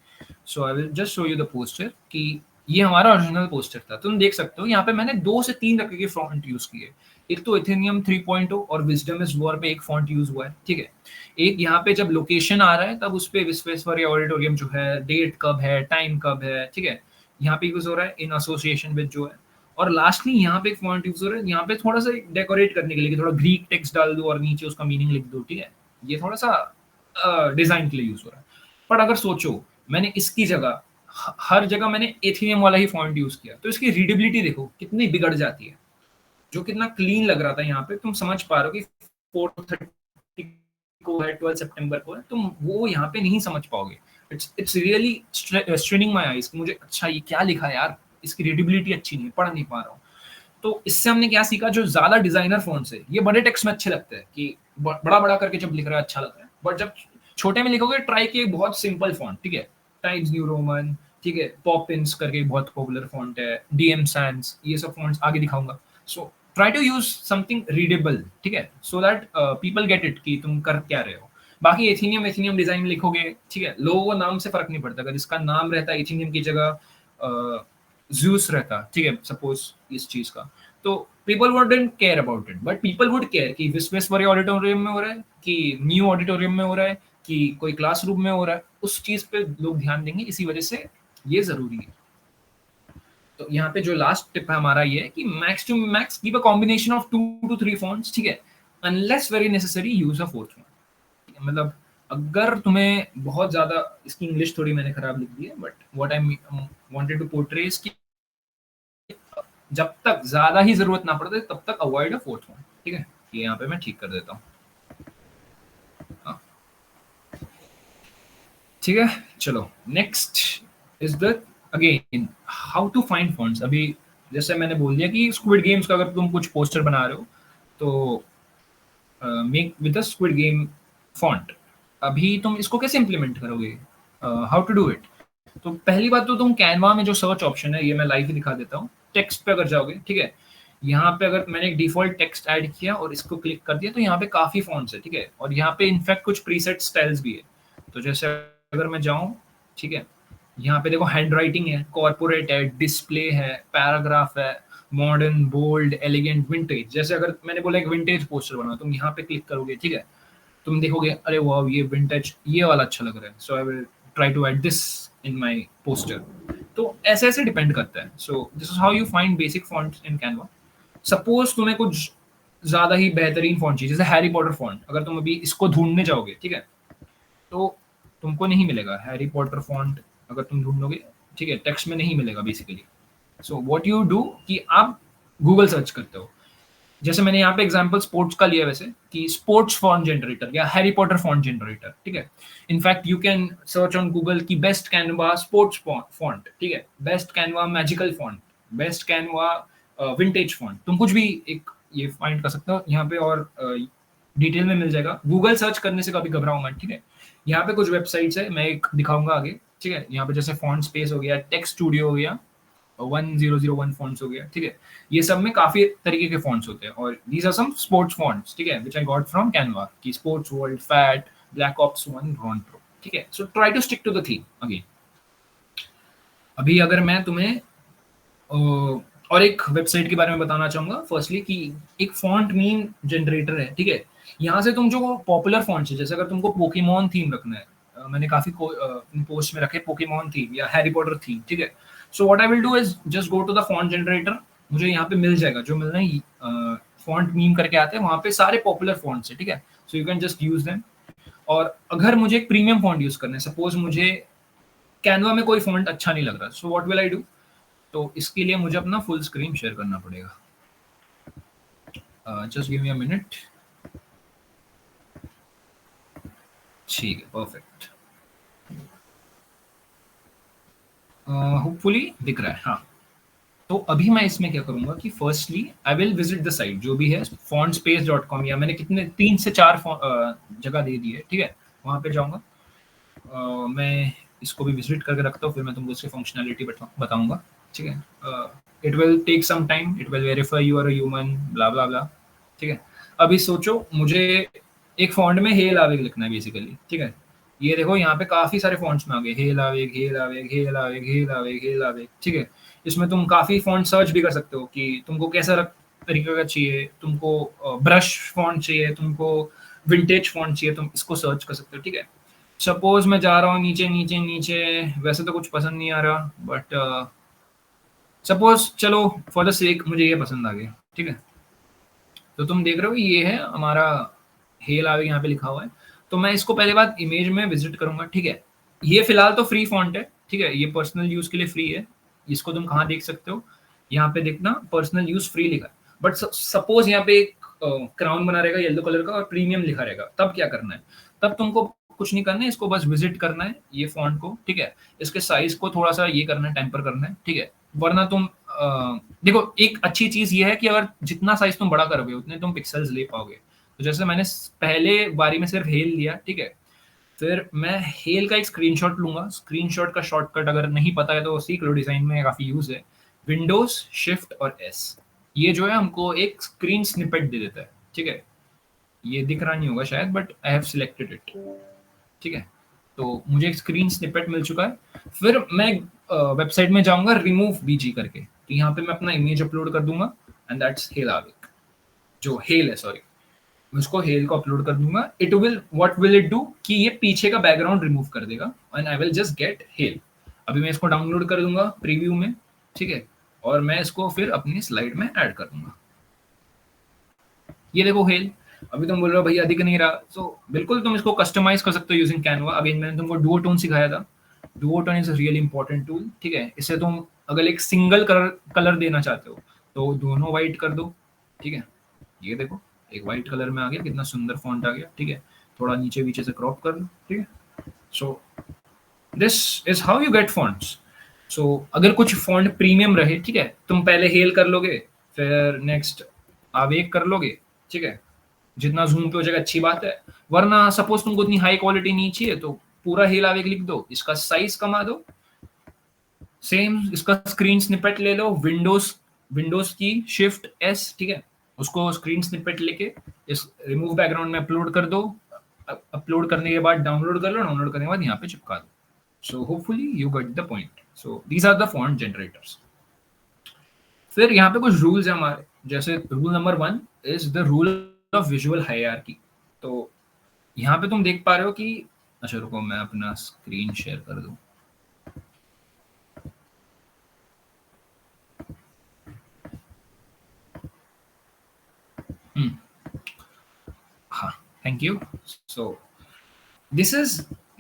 So I will just show you the poster कि ये हमारा ओरिजिनल पोस्टर था। तुम देख सकते हो यहाँ पे मैंने 2 से 3 तरह के फॉन्ट यूज किए। एक तो एथेनियम 3.0 और विजडम इज वॉर पे एक फॉन्ट यूज हुआ है, ठीक है। एक यहाँ पे जब लोकेशन आ रहा है तब उस पे विश्वेश्वरैया ऑडिटोरियम जो है, डेट कब है, टाइम कब है, ठीक है, यहाँ पे यूज हो रहा है इन एसोसिएशन विद जो है। और लास्टली यहाँ पे एक फॉन्ट यूज हो रहा है यहाँ पे थोड़ा सा डेकोरेट करने के लिए, थोड़ा ग्रीक टेक्स्ट डाल दो और नीचे उसका मीनिंग लिख दो, ठीक है। ये थोड़ा सा डिजाइन के लिए यूज हो रहा है। पर अगर सोचो मैंने इसकी जगह हर जगह मैंने एथेनियम वाला ही फॉन्ट यूज किया, तो इसकी रीडेबिलिटी देखो कितनी बिगड़ जाती है। जो कितना क्लीन लग रहा था यहाँ पे, तुम समझ पा रहे हो कि 4:30 को है, 12 सितंबर को है, तुम वो यहाँ पे नहीं समझ पाओगे। It's really straining my eyes, मुझे अच्छा ये क्या लिखा है यार, इसकी रीडेबिलिटी अच्छी नहीं है, पढ़ नहीं पा रहा हूँ। तो इससे हमने क्या सीखा, जो ज्यादा डिजाइनर फॉन्ट्स है ये बड़े टेक्स्ट में अच्छे लगते हैं कि बड़ा बड़ा करके जब लिख रहा है अच्छा लग रहा है, बट जब छोटे में लिखोगे ट्राई किए बहुत सिंपल फॉन्ट, ठीक है, टाइम्स न्यू रोमन, ठीक है, पॉपिंस करके बहुत पॉपुलर फॉन्ट है, डीएम सैंस, ये सब फॉन्ट्स आगे दिखाऊंगा। So try to use something readable, ठीक है, so that people get it कि तुम कर क्या रहे हो। बाकी एथेनियम एथेनियम डिजाइन लिखोगे, ठीक है, लोगों को नाम से फर्क नहीं पड़ता। अगर इसका नाम रहता है एथेनियम की जगह ज़्यूस रहता, ठीक है, सपोज इस चीज का, तो people wouldn't care about it, but people would care कि विश्वेश्वरैया ऑडिटोरियम में हो रहा है, कि न्यू ऑडिटोरियम में हो रहा है, कि कोई क्लासरूम में हो रहा है, उस चीज पे लोग ध्यान देंगे। इसी वजह से ये जरूरी है। तो यहाँ पे जो लास्ट टिप है हमारा ये है कि max to max keep a combination of 2 to 3 fonts, ठीक है, unless very necessary use a fourth one. मतलब अगर तुम्हें बहुत ज्यादा, इसकी इंग्लिश थोड़ी मैंने खराब लिख दी है, but what I wanted to portray is कि जब तक ज्यादा ही जरूरत ना पड़े तब तक अवॉइड अ फोर्थ वन, ठीक है। ये यहाँ पे मैं ठीक कर देता हूँ, हाँ, ठीक है। चलो next is the again how to find fonts. अभी जैसे मैंने बोल दिया कि स्क्विड गेम्स का अगर तुम कुछ पोस्टर बना रहे हो तो make with the squid game font. अभी तुम इसको कैसे इंप्लीमेंट करोगे, हाउ टू डू इट। तो पहली बात तो तुम कैनवा में जो सर्च ऑप्शन है, ये मैं लाइव ही दिखा देता हूँ, टेक्स्ट पे अगर जाओगे, ठीक है, यहाँ पे अगर मैंने एक डिफॉल्ट टेक्स्ट ऐड किया और इसको क्लिक कर दिया तो यहाँ पे काफी फॉन्ट्स है, ठीक है, और यहाँ पे इनफैक्ट कुछ प्रीसेट स्टाइल्स भी है। तो जैसे अगर मैं जाऊँ, ठीक है, यहाँ पे देखो हैंड राइटिंग है, कॉर्पोरेट है, डिस्प्ले है, पैराग्राफ है, मॉडर्न, बोल्ड, एलिगेंट, विंटेज। जैसे अगर मैंने बोला एक विंटेज पोस्टर बनाओ, तुम यहाँ पे क्लिक करोगे, ठीक है, तुम देखोगे अरे वाह ये विंटेज ये वाला अच्छा लग रहा है, so I will try to add this in my poster. तो ऐसे ऐसे डिपेंड करता है। So this is how you find basic fonts in Canva. Suppose तुम्हें कुछ ज्यादा ही बेहतरीन फॉन्ट चाहिए, जैसे हैरी पॉटर फॉन्ट, अगर तुम अभी इसको ढूंढने जाओगे, ठीक है, तो तुमको नहीं मिलेगा हैरी पॉटर फॉन्ट। अगर तुम ढूंढोगे, ठीक है, टेक्स्ट में नहीं मिलेगा basically. So what you do कि आप गूगल सर्च करते हो। जैसे मैंने यहाँ पे एग्जांपल स्पोर्ट्स का लिया वैसे, कि स्पोर्ट्स फॉन्ट जनरेटर या हैरी पॉटर फॉन्ट जनरेटर, ठीक है। In fact you can search on Google की बेस्ट कैनवा स्पोर्ट्स फॉन्ट, ठीक है, best Canva magical font, best Canva vintage font. तुम कुछ भी एक ये फाइंड कर सकते हो यहाँ पे, और डिटेल में मिल जाएगा। गूगल सर्च करने से कभी घबराओ मत, ठीक है। यहाँ पे कुछ वेबसाइट्स है, मैं एक दिखाऊंगा आगे, ठीक है। यहाँ पे जैसे फॉन्ट स्पेस हो गया, टेक्स्ट स्टूडियो हो गया, 1001 फॉन्ट्स हो गया, ठीक है। ये सब में काफी तरीके के फॉन्ट्स होते हैं, और these are some sports fonts, ठीक है, which I got from Canva, की sports world, fat, black ops 1, ron pro, ठीक है। So try to stick to the theme again. अभी अगर मैं तुम्हें और एक वेबसाइट के बारे में बताना चाहूंगा, फर्स्टली कि एक फॉन्ट मीम जनरेटर है, ठीक है। यहाँ से तुम जो पॉपुलर फॉन्ट्स है, जैसे अगर तुमको पोकेमॉन थीम रखना है, मैंने काफी पोस्ट में रखे पोकेमॉन थीम या हैरी पॉटर थीम, ठीक है। So what I will do is just go to the font generator, मुझे यहाँ पे मिल जाएगा जो मिलना है, फॉन्ट मीम करके आते हैं, वहाँ पे सारे पॉपुलर फॉन्ट्स है, ठीक है। सो you can just use them. और अगर मुझे एक प्रीमियम फॉन्ट यूज करना है, सपोज मुझे कैनवा में कोई फॉन्ट अच्छा नहीं लग रहा, so what will I do, तो इसके लिए मुझे अपना फुल स्क्रीन शेयर करना पड़ेगा। Just give me a minute, ठीक है, परफेक्ट, होपफुली दिख रहा है, हाँ। तो अभी मैं इसमें क्या करूंगा कि firstly I will visit the site जो भी है fontspace.com, या मैंने कितने 3 से 4 जगह दे दी है, ठीक है, वहां पे जाऊंगा। मैं इसको भी विजिट करके रखता हूँ, फिर मैं तुमको उसकी फंक्शनैलिटी बताऊंगा, ठीक है। It will take some time, it will verify you are a human, blah blah blah, ठीक है। अभी सोचो मुझे एक फॉन्ट में हे लाविग लिखना है बेसिकली, ठीक है। ये देखो यहाँ पे काफी सारे फॉन्ट्स में आ गए, हेलावेग हेलावेग हेलावेग हेलावेग हेलावेग, ठीक है। इसमें तुम काफी फॉन्ट सर्च भी कर सकते हो कि तुमको कैसा तरीके का चाहिए, तुमको ब्रश फॉन्ट चाहिए, तुमको विंटेज फॉन्ट चाहिए, तुम इसको सर्च कर सकते हो, ठीक है। सपोज मैं जा रहा हूँ नीचे नीचे नीचे, वैसे तो कुछ पसंद नहीं आ रहा, बट सपोज चलो फॉर द सेक मुझे ये पसंद आ गया, ठीक है। तो तुम देख रहे हो ये है हमारा हेल आवे यहाँ पे लिखा हुआ है। तो मैं इसको पहले बात इमेज में विजिट करूंगा, ठीक है। ये फिलहाल तो फ्री फॉन्ट है, ठीक है, ये पर्सनल यूज के लिए फ्री है। इसको तुम कहाँ देख सकते हो, यहाँ पे देखना पर्सनल यूज फ्री लिखा है। बट सपोज यहाँ पे एक क्राउन बना रहेगा येलो कलर का और प्रीमियम लिखा रहेगा, तब क्या करना है, तब तुमको कुछ नहीं करना है, इसको बस विजिट करना है ये फॉन्ट को, ठीक है। इसके साइज को थोड़ा सा ये करना है, टेम्पर करना है, ठीक है। वरना तुम देखो एक अच्छी चीज ये है कि अगर जितना साइज तुम बड़ा करोगे उतने तुम पिक्सल्स ले पाओगे। तो जैसे मैंने पहले बारी में सिर्फ हेल लिया, ठीक है। फिर मैं हेल का एक स्क्रीनशॉट लूंगा। स्क्रीनशॉट का शॉर्टकट अगर नहीं पता है तो सीख लो, डिजाइन में काफी यूज है। विंडोज शिफ्ट और एस, ये जो है हमको एक स्क्रीन स्निपेट दे देता है, ठीक है। ये दिख रहा नहीं होगा शायद, but I have selected it, ठीक है। तो मुझे एक स्क्रीन स्निपेट मिल चुका है। फिर मैं वेबसाइट में जाऊंगा रिमूव बीजी करके, तो यहाँ पे मैं अपना इमेज अपलोड कर दूंगा एंड दैट्स हेलाविक, जो हेल है, सॉरी, मैं उसको हेल को अपलोड कर दूंगा। It will what will it do कि ये पीछे का बैकग्राउंड रिमूव कर देगा and I will just get hello. अभी मैं इसको डाउनलोड कर दूंगा प्रीव्यू में, ठीक है, और मैं इसको फिर अपनी स्लाइड में ऐड कर दूंगा। ये देखो हेल। अभी तुम बोल रहे हो भैया दिख नहीं रहा, तो बिल्कुल तुम इसको कस्टमाइज कर सकते हो यूजिंग कैनवा। अगेन मैंने तुमको डुओटोन सिखाया था। Duotone is a really important tool, ठीक है। इससे तुम अगर एक सिंगल कलर देना चाहते हो तो दोनों व्हाइट कर दो, ठीक है। ये देखो एक व्हाइट कलर में आ गया, कितना सुंदर फॉन्ट आ गया, ठीक है। थोड़ा नीचे पीछे से क्रॉप कर लो, ठीक है। So this is how you get fonts. So अगर कुछ फॉन्ट प्रीमियम रहे, ठीक है, तुम पहले हेल कर लोगे, फिर नेक्स्ट आवेग कर लोगे, ठीक है। जितना जूम पे हो जाएगा अच्छी बात है। वरना सपोज तुमको इतनी हाई क्वालिटी नहीं चाहिए तो पूरा हेल आवेग लिख दो, इसका साइज कमा दो, सेम इसका स्क्रीन स्निपेट ले लो, विंडोज की शिफ्ट एस, ठीक है। उसको स्क्रीन स्निपेट लेके इस रिमूव बैकग्राउंड में अपलोड कर दो। अपलोड करने के बाद डाउनलोड कर लो, डाउनलोड करने के बाद यहाँ पे चिपका दो। So hopefully you get the point. So these are the font generators. फिर यहाँ पे कुछ रूल्स है हमारे, जैसे rule number 1 is the rule of visual hierarchy. तो यहाँ पे तुम देख पा रहे हो कि, अच्छा रुको मैं अपना स्क्रीन शेयर कर दूं। हाँ, thank you. So this is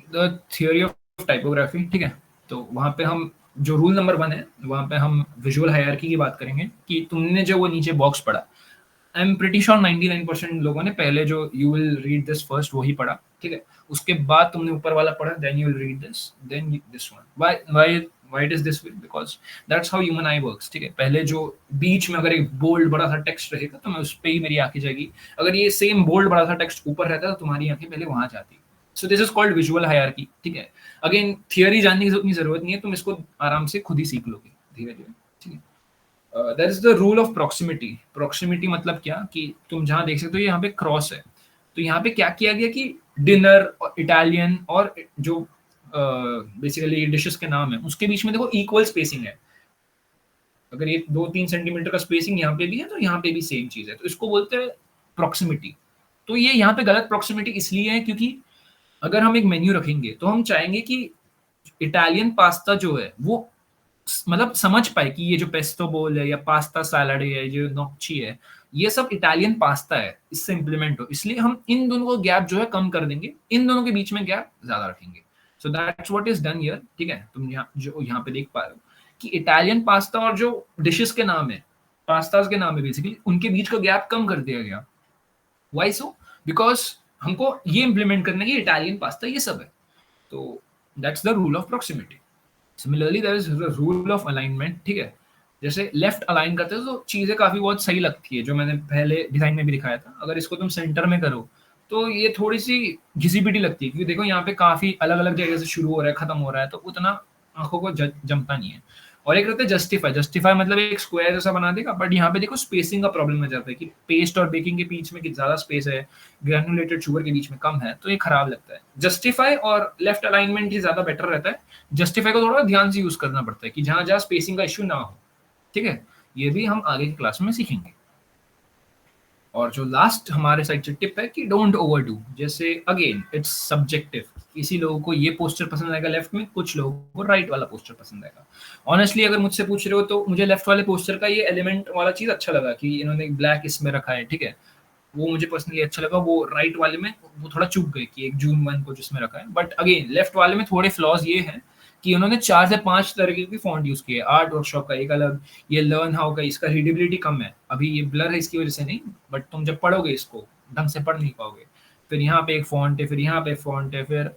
the theory of typography, ठीक है। तो वहाँ पे हम जो रूल नंबर 1 है वहाँ पे हम विजुअल हायरार्की की बात करेंगे कि तुमने जो वो नीचे बॉक्स पढ़ा, आई एम प्रीटी श्योर 99% लोगों ने पहले जो you will read this first वही पढ़ा, ठीक है। उसके बाद तुमने ऊपर वाला पढ़ा, then you will read this, then this one. Why it is this way, because that's how human eye works, ठीक है। पहले जो बीच में अगर एक बोल्ड बड़ा सा टेक्स्ट रहेगा तो मैं उस पर ही मेरी आंखें जाएगी। अगर ये सेम बोल्ड बड़ा सा टेक्स्ट ऊपर रहता है तो तुम्हारी आंखें पहले वहां जाती। सो this is called visual hierarchy, ठीक है। अगेन थियरी जानने की उतनी जरूरत नहीं है, तुम इसको आराम से खुद ही सीख लोगे धीरे धीरे, ठीक है। That is the rule of proximity. Proximity मतलब क्या कि तुम जहां देख सकते हो यहाँ पे क्रॉस है, तो यहाँ पे क्या किया गया कि डिनर और इटालियन और जो बेसिकली डिशेस के नाम है उसके बीच में देखो इक्वल स्पेसिंग है। अगर ये 2-3 सेंटीमीटर का स्पेसिंग यहाँ पे भी है तो यहाँ पे भी सेम चीज है, तो इसको बोलते हैं प्रॉक्सिमिटी। तो ये यहाँ पे गलत प्रॉक्सिमिटी इसलिए है क्योंकि अगर हम एक मेन्यू रखेंगे तो हम चाहेंगे कि इटालियन पास्ता जो है वो मतलब समझ पाए कि ये जो पेस्टो बोल है या पास्ता सैलड है, जो नोक्ची है, ये सब इटालियन पास्ता है, इससे इंप्लीमेंट हो। इसलिए हम इन दोनों को गैप जो है कम कर देंगे, इन दोनों के बीच में गैप ज्यादा रखेंगे। सो that's what is done here, ठीक है। तुम यहाँ पे देख पा रहे हो कि इटालियन पास्ता और जो डिशेस के नाम है, पास्ताज के नाम है, बेसिकली उनके बीच का गैप कम कर दिया गया। Why so? बिकॉज हमको ये इंप्लीमेंट करना है कि इटालियन पास्ता ये सब है। तो that's the rule of proximity. Similarly there is the rule of alignment, ठीक है। जैसे लेफ्ट अलाइन करते हो तो चीजें काफी बहुत सही लगती है, जो मैंने पहले डिजाइन में भी दिखाया था। अगर इसको तुम सेंटर में करो तो ये थोड़ी सी घिसी पिटी लगती है, क्योंकि देखो यहाँ पे काफी अलग अलग जगह से शुरू हो रहा है, खत्म हो रहा है, तो उतना आंखों को जमता नहीं है। और एक रहता है जस्टिफाई। जस्टिफाई मतलब एक स्क्वायर जैसा बना देगा, बट यहाँ पे देखो स्पेसिंग का प्रॉब्लम आ जाता है कि पेस्ट और बेकिंग के बीच में ज्यादा स्पेस है, ग्रेनुलेटेड शुगर के बीच में कम है, तो ये खराब लगता है। जस्टिफाई और लेफ्ट अलाइनमेंट ही ज्यादा बेटर रहता है। जस्टिफाई को थोड़ा ध्यान से यूज करना पड़ता है कि जहां जहां स्पेसिंग का इश्यू ना हो, ठीक है। ये भी हम आगे की क्लास में सीखेंगे। और जो लास्ट हमारे साइड से टिप है कि डोंट ओवरडू। जैसे अगेन इट्स सब्जेक्टिव, किसी लोगों को ये पोस्टर पसंद आएगा लेफ्ट में, कुछ लोगों को राइट वाला पोस्टर पसंद आएगा। ऑनेस्टली अगर मुझसे पूछ रहे हो तो मुझे लेफ्ट वाले पोस्टर का ये एलिमेंट वाला चीज अच्छा लगा कि इन्होंने ब्लैक इसमें रखा है, ठीक है, वो मुझे पर्सनली अच्छा लगा। वो राइट वाले में वो थोड़ा चूक गए कि एक जून 1 को जिसमें रखा है। बट अगेन लेफ्ट वाले में थोड़े फ्लॉज ये हैं कि उन्होंने 4 से 5 तरीके की फॉन्ट यूज किए। आर्ट वर्कशॉप का एक अलग, ये लर्न हाउ का, इसका रीडेबिलिटी कम है, अभी ये ब्लर है इसकी वजह से नहीं, बट तुम जब पढ़ोगे इसको ढंग से पढ़ नहीं पाओगे। फिर यहाँ पे एक फॉन्ट है, फिर यहाँ पे फॉन्ट है, फिर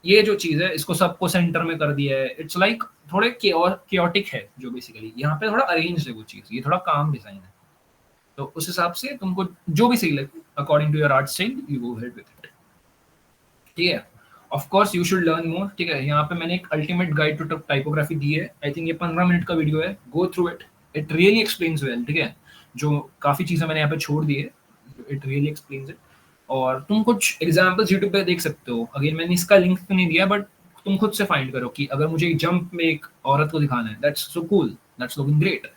ये जो चीज है इसको सबको सेंटर में कर दिया है। इट्स लाइक थोड़े केओटिक है जो बेसिकली, यहाँ पे थोड़ा अरेंज है वो चीज, ये थोड़ा काम डिजाइन है। तो उस हिसाब से तुमको जो भी सही लगे according to your art style you go head with it, ठीक है। Of course you should learn more, ठीक है। यहाँ पे मैंने एक अल्टीमेट गाइड टू टाइपोग्राफी दी है। आई थिंक ये 15 मिनट का वीडियो है, go through it, it really explains well, ठीक है। जो काफी चीजें मैंने यहाँ पे छोड़ दी है, इट रियली एक्सप्लेन्स इट। और तुम कुछ एग्जाम्पल्स यूट्यूब पे देख सकते हो। अगेन मैंने इसका लिंक तो नहीं दिया, बट तुम खुद से फाइंड करो कि अगर मुझे जंप में एक औरत को दिखाना है, that's so cool, that's looking great.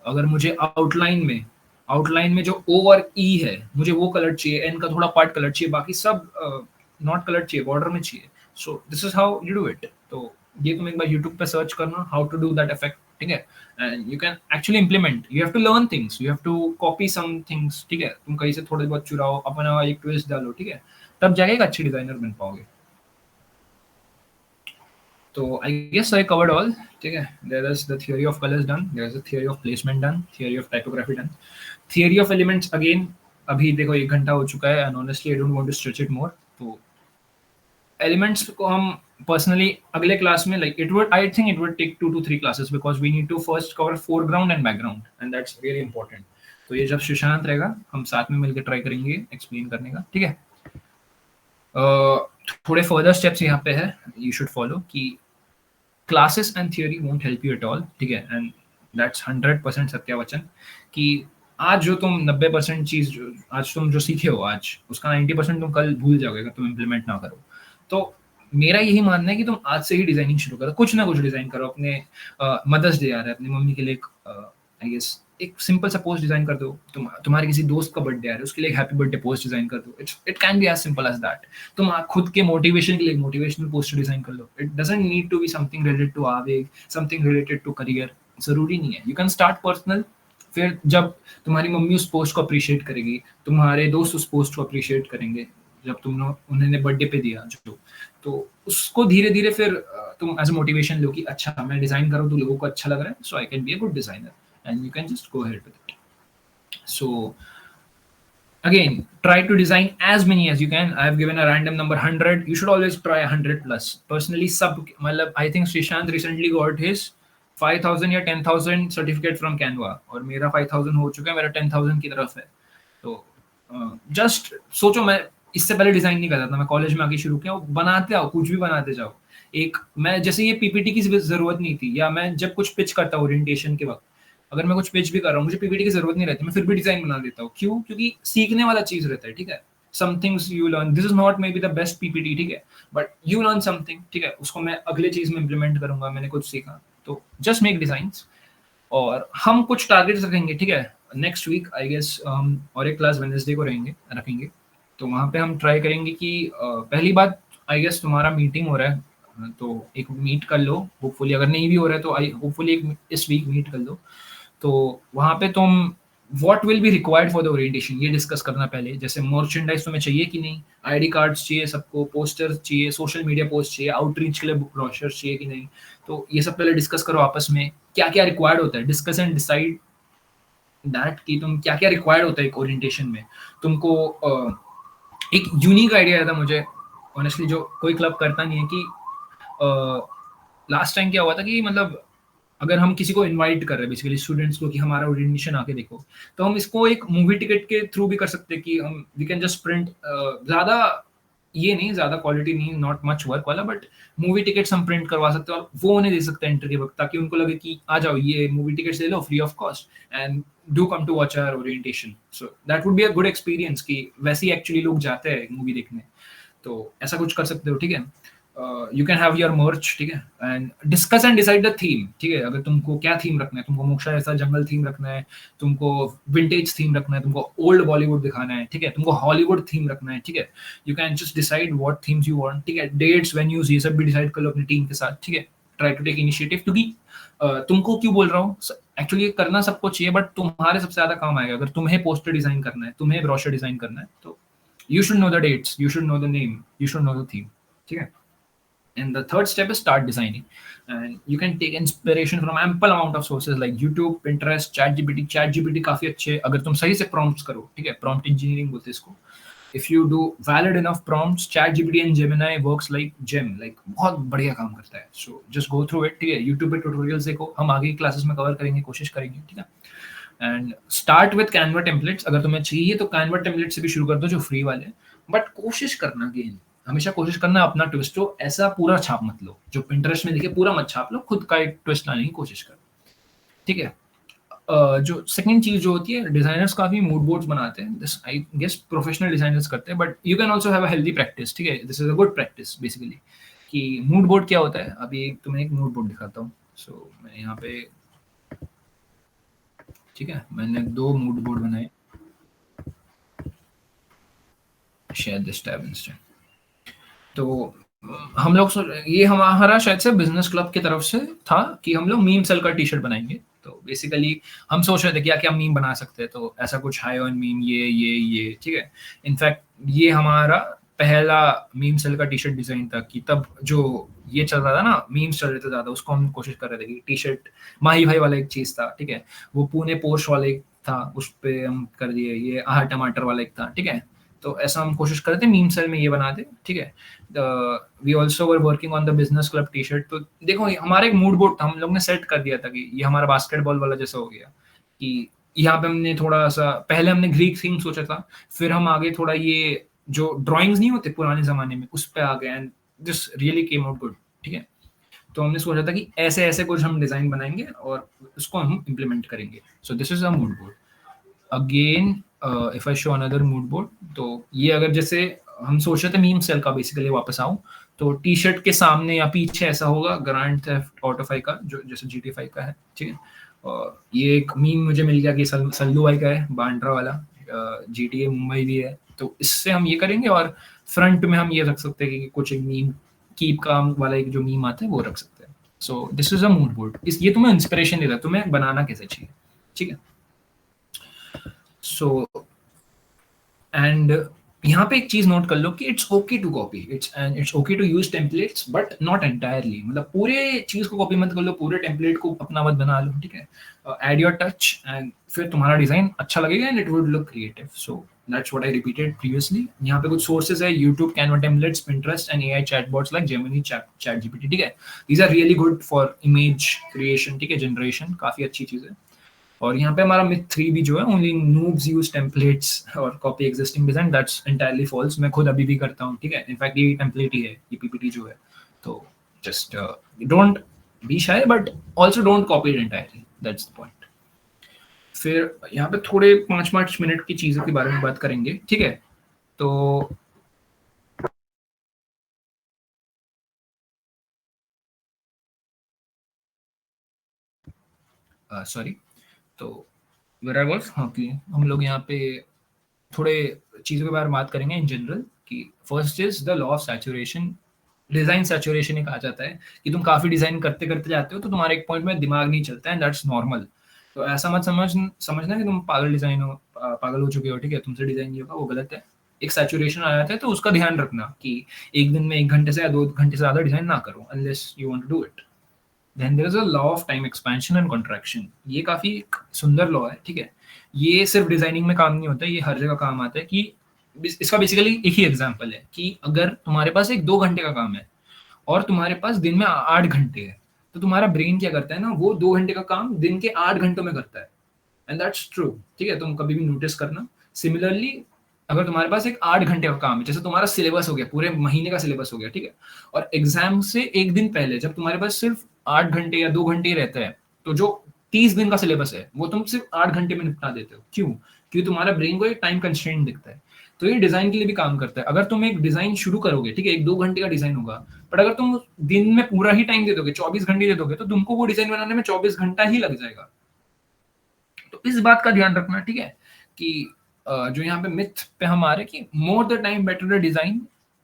अगर मुझे आउटलाइन में जो ओ और ई है मुझे वो कलर चाहिए, एन का थोड़ा पार्ट कलर चाहिए, बाकी सब नॉट कलर चाहिए, बॉर्डर में चाहिए। So this is how you do it. तो ये तुम एक बार यूट्यूब पे सर्च करना how to do that effect, ठीक है। And you can actually implement, you have to learn things, you have to copy some things, ठीक है। तुम कहीं से थोड़े बहुत चुराओ, अपना एक ट्विस्ट डालो, ठीक है, तब जाके एक अच्छी डिजाइनर बन पाओगे। तो I guess I covered all, ठीक है। There is the theory of colours done, there is the theory of placement done, theory of typography done, theory of elements again. अभी देखो 1 घंटा हो चुका है and honestly I don't want to stretch it more. तो elements को हम personally अगले क्लास में, like it would, I think it would take 2 to 3 classes because we need to first cover foreground and background and that's really important. तो ये जब सुशांत रहेगा हम साथ में मिलकर ट्राई करेंगे एक्सप्लेन करने का, ठीक है। थोड़े फर्दर स्टेप्स यहाँ पे है यू शुड फॉलो कि classes and theory won't help you at all, ठीक है। एंड दैट्स 100% सत्यावचन कि आज जो तुम 90% चीज आज तुम जो सीखे हो आज, उसका 90% तुम कल भूल जाओगे अगर तुम इम्प्लीमेंट ना करो। तो मेरा यही मानना है कि तुम आज से ही डिजाइनिंग शुरू करो, कुछ ना कुछ डिजाइन करो। अपने मदर्स डे आ रहा है, अपनी मम्मी के लिए आई गेस एक सिंपल सा पोस्ट डिजाइन कर दो। तुम्हारे किसी दोस्त का बर्थडे आ रहा है, उसके लिए हैप्पी बर्थडे पोस्ट डिजाइन कर दो। It can be as simple as that. तुम खुद के मोटिवेशन के लिए मोटिवेशनल पोस्टर डिजाइन कर लो। It doesn't need to be something related to आवेग, समथिंग रिलेटेड टू करियर, जरूरी नहीं है। यू कैन स्टार्ट पर्सनल, फिर जब तुम्हारी मम्मी उस पोस्ट को अप्रिशिएट करेगी, तुम्हारे दोस्त उस पोस्ट को अप्रिशिएट करेंगे जब उन्होंने बर्थडे पे दिया जो, तो उसको धीरे धीरे फिर तुम एज अ मोटिवेशन लो कि अच्छा मैं डिजाइन कर रहा हूँ तो लोगों को अच्छा लग रहा है, so I can be a good designer and you can just go ahead with it. So again try to design as many as you can. I have given a random number 100, you should always try 100 plus personally sub matlab I think Srishant recently got his 5000 या 10000 certificate from Canva और मेरा 5000 हो चुका है, मेरा 10000 की तरफ है। तो जस्ट सोचो मैं इससे पहले डिजाइन नहीं करता था, मैं कॉलेज में आके शुरू किया, बनाते आओ, कुछ भी बनाते जाओ। एक मैं जैसे ये पीपीटी की जरूरत नहीं थी, या मैं जब कुछ पिच करता हूँ ओरिएंटेशन के वक्त, अगर मैं कुछ पिच भी कर रहा हूँ मुझे पीपीटी की जरूरत नहीं रहती, मैं फिर भी डिजाइन बना देता हूँ। क्यों? क्योंकि सीखने वाला चीज रहता है, ठीक है। Some things you learn, this is not maybe the best PPT, ठीक है, बट यू लर्न समथिंग, ठीक है, उसको मैं अगले चीज में इंप्लीमेंट करूंगा, मैंने कुछ सीखा। तो जस्ट मेक डिजाइन्स और हम कुछ टारगेट्स रखेंगे, ठीक है। नेक्स्ट वीक आई गेस और एक क्लास वेडनेसडे को रखेंगे, तो वहाँ पे हम ट्राई करेंगे कि पहली बात आई गेस तुम्हारा मीटिंग हो रहा है तो एक मीट कर लो, होपफुली अगर नहीं भी हो रहा है तो होपफुली एक इस वीक मीट कर लो। तो वहाँ पे तुम what will be required for the orientation ये डिस्कस करना पहले, जैसे मर्चेंडाइज तुम्हें चाहिए कि नहीं, आईडी कार्ड्स चाहिए सबको, पोस्टर्स चाहिए, सोशल मीडिया पोस्ट चाहिए, आउटरीच के लिए ब्रोशर्स चाहिए कि नहीं। तो ये सब पहले डिस्कस करो आपस में क्या क्या रिक्वायर्ड होता है, डिस्कस एंड डिसाइड दैट कि तुम क्या क्या रिक्वायर्ड होता है एक ओरिएंटेशन में। तुमको एक यूनिक आइडिया था मुझे ऑनेस्टली, जो कोई क्लब करता नहीं है, कि लास्ट टाइम क्या हुआ था कि मतलब अगर हम किसी को इनवाइट कर रहे हैं बेसिकली स्टूडेंट्स को कि हमारा ओरिएंटेशन आके देखो, तो हम इसको एक मूवी टिकट के थ्रू भी कर सकते हैं कि हम वी कैन जस्ट प्रिंट। ज़्यादा ये नहीं ज़्यादा क्वालिटी नहीं, नॉट मच वर्क वाला, बट मूवी टिकट्स हम प्रिंट करवा सकते हैं और वो उन्हें दे सकते हैं एंट्री के वक्त, ताकि उनको लगे कि आ जाओ, ये मूवी टिकट्स ले लो free of cost and do come to watch our orientation. So that would be a good experience कि वैसे ही एक्चुअली लोग जाते हैं मूवी देखने। तो ऐसा कुछ कर सकते हो, ठीक है। यू कैन हैव योर मर्च, ठीक है, and discuss and decide the theme, ठीक है। अगर तुमको क्या थीम रखना है, तुमको मोक्षा जैसा जंगल थीम रखना है, तुमको विंटेज थीम रखना है, तुमको ओल्ड बॉलीवुड दिखाना है, ठीक है, तुमको हॉलीवुड थीम रखना है, ठीक है, you can just decide what themes you want, ठीक है। डेट्स, वेन्यूज, ये सब भी डिसाइड कर लो अपनी टीम के साथ, ठीक है। ट्राई टू टेक इनिशिएटिव, क्योंकि तुमको क्यों बोल रहा हूँ, एक्चुअली ये करना सबको चाहिए, बट तुम्हारे सबसे ज्यादा काम आएगा अगर तुम्हें पोस्टर डिजाइन करना है, तुम्हें ब्रोशर डिजाइन करना है, तो you should know the dates, you should know the name, you should know the theme, ठीक है। And the third step is start designing, and you can take inspiration from ample amount of sources like YouTube, Pinterest, ChatGPT काफी अच्छे अगर तुम सही से prompts करो, ठीक है। prompt engineering बोलते हैं इसको। if you do valid enough prompts, ChatGPT and Gemini works like gem, like बहुत बढ़िया काम करता है। so just go through it, ठीक है। YouTube पे tutorials देखो, हम आगे की क्लासेस में कवर करेंगे, कोशिश करेंगे, ठीक है। And start with Canva templates, अगर तुम्हें चाहिए तो कैनवा टेम्पलेट से भी शुरू कर दो जो फ्री वाले, बट कोशिश करना, गेन हमेशा कोशिश करना अपना ट्विस्ट हो, ऐसा पूरा छाप मत लो जो पिंटरेस्ट में दिखे, पूरा मत छाप लो, खुद का एक ट्विस्ट लाने की कोशिश करो, ठीक है। जो सेकंड चीज जो होती है, डिजाइनर्स काफी मूड बोर्ड्स बनाते हैं, this I guess professional designers करते हैं, but you can also have a healthy practice, ठीक है। This is a good practice basically, कि मूड बोर्ड क्या होता है। अभी तुम्हें एक मूड बोर्ड दिखाता हूँ। सो मैं यहाँ पे, ठीक है, मैंने 2 मूड बोर्ड बनाए, शेयर दिस टैब इंस्टेंट। तो हम लोग ये हमारा शायद से बिजनेस क्लब की तरफ से था कि हम लोग मीम सेल का टी शर्ट बनाएंगे। तो बेसिकली हम सोच रहे थे कि क्या मीम बना सकते हैं, तो ऐसा कुछ हाई ऑन मीम, ये ठीक है। इनफैक्ट ये हमारा पहला मीम सेल का टी शर्ट डिजाइन था, कि तब जो ये चल रहा था ना, मीम्स चल रहे थे ज्यादा, उसको हम कोशिश कर रहे थे कि टी शर्ट माही भाई वाला एक चीज था, ठीक है, वो पुणे पोस्ट वाला एक था, उस पे हम कर दिए, ये आहा टमाटर वाला एक था, ठीक है। तो ऐसा हम कोशिश कर रहे थे मीम सेल में ये बना दे, ठीक है। We also were working on the business club T shirt. तो देखो हमारा एक मूड बोर्ड था, हम लोग ने सेट कर दिया था कि ये हमारा बास्केटबॉल वाला जैसा हो गया, कि यहाँ पे हमने थोड़ा सा पहले हमने ग्रीक थीम सोचा था, फिर हम आगे थोड़ा ये जो ड्राइंग्स नहीं होते पुराने जमाने में उस पे आ गए, and this really came out good, ठीक है। तो हमने सोचा था कि ऐसे ऐसे कुछ हम डिजाइन बनाएंगे और उसको हम इम्प्लीमेंट करेंगे। सो this is a mood board. Again if I show another mood board, तो ये अगर जैसे हम सोच रहे थे मीम सेल का बेसिकली वापस आऊं, तो टी शर्ट के सामने या पीछे ऐसा होगा ग्रैंड थेफ्ट ऑटो 5 का, जो जैसे जीटी 5 का है, ठीक है। और ये एक मीम मुझे मिल गया कि सल्लू भाई का है, बांड्रा वाला, जीटीए मुंबई भी है, तो इससे हम ये करेंगे। और फ्रंट में हम ये रख सकते हैं कि कुछ एक मीम कीप काम वाला एक जो मीम आता है वो रख सकते हैं। सो this is a mood board. इस ये तुम्हें इंस्पिरेशन देता है तुम्हें बनाना कैसे चाहिए, ठीक है। सो एंड यहाँ पे एक चीज नोट कर लो कि it's okay to copy, it's okay to use templates, but not entirely, मतलब पूरे चीज को कॉपी मत कर लो, पूरे टेम्पलेट को अपना मत बना लो, ठीक है। एड योर टच एंड फिर तुम्हारा डिजाइन अच्छा लगेगा and it would look creative. So that's what I repeated previously. यहाँ पे कुछ सोर्सेज है, YouTube, Canva templates, Pinterest and AI chatbots like Gemini, chat GPT, ठीक है। These are really good for image creation, ठीक है, जनरेशन, काफी अच्छी चीज है। और यहाँ पे हमारा मिथ 3 भी जो है, ओनली नूब्स यूज टेम्पलेट्स और copy existing design, that's entirely false. मैं खुद अभी भी करता हूँ, ठीक है। इनफैक्ट ये टेम्पलेट ही है, ये पीपीटी जो है। तो just don't be shy, but also don't copy it entirely, that's the point. फिर यहाँ पे थोड़े 5 मिनट की चीजों के बारे में बात करेंगे, ठीक है। तो सॉरी, तो वेयर आई वाज, हाँ, कि हम लोग यहाँ पे थोड़े चीज़ों के बारे में बात करेंगे इन जनरल, कि first is the law of saturation. Design saturation ही कहा जाता है कि तुम काफी डिजाइन करते करते जाते हो तो तुम्हारे एक पॉइंट में दिमाग नहीं चलता है, दैट्स नॉर्मल। तो ऐसा मत समझना कि तुम पागल हो चुके हो, ठीक है, तुमसे डिजाइन नहीं होगा, वो गलत है। एक सैचुरेशन आ जाता है तो उसका ध्यान रखना कि एक दिन में 1 घंटे से या 2 घंटे से ज्यादा डिजाइन ना करो, unless you want to do it. Then there is a law of time expansion and contraction. ये काफी एक सुंदर लॉ है, ठीक है। ये सिर्फ डिजाइनिंग में काम नहीं होता, ये हर जगह काम आता है। कि इसका बेसिकली एक ही एग्जांपल है कि अगर तुम्हारे पास एक 2 घंटे का काम है और तुम्हारे पास दिन में 8 घंटे है, तो तुम्हारा ब्रेन क्या करता है ना, वो 2 घंटे का काम दिन के 8 घंटों में करता है। एंड दैट्स ट्रू, ठीक है, तुम कभी भी नोटिस करना। सिमिलरली अगर तुम्हारे पास एक 8 घंटे का काम है, जैसे तुम्हारा सिलेबस हो गया, पूरे महीने का सिलेबस हो गया, ठीक है, और एग्जाम से एक दिन पहले जब तुम्हारे पास सिर्फ 8 घंटे या 2 घंटे ही रहते हैं, तो जो 30 दिन का सिलेबस है वो तुम सिर्फ 8 घंटे में निपटा देते हो। क्यों? क्योंकि तुम्हारा ब्रेन को एक टाइम कंस्ट्रेंट दिखता है। तो ये डिजाइन के लिए भी काम करता है। अगर तुम एक डिजाइन शुरू करोगे, ठीक है, 1-2 घंटे का डिजाइन होगा, बट अगर तुम दिन में पूरा ही टाइम दे दोगे, 24 घंटे दे दोगे, तो तुमको वो डिजाइन बनाने में 24 घंटा ही लग जाएगा। तो इस बात का ध्यान रखना, ठीक है, कि जो यहाँ पे मिथ पे हम आ रहे हैं कि more the time better the design.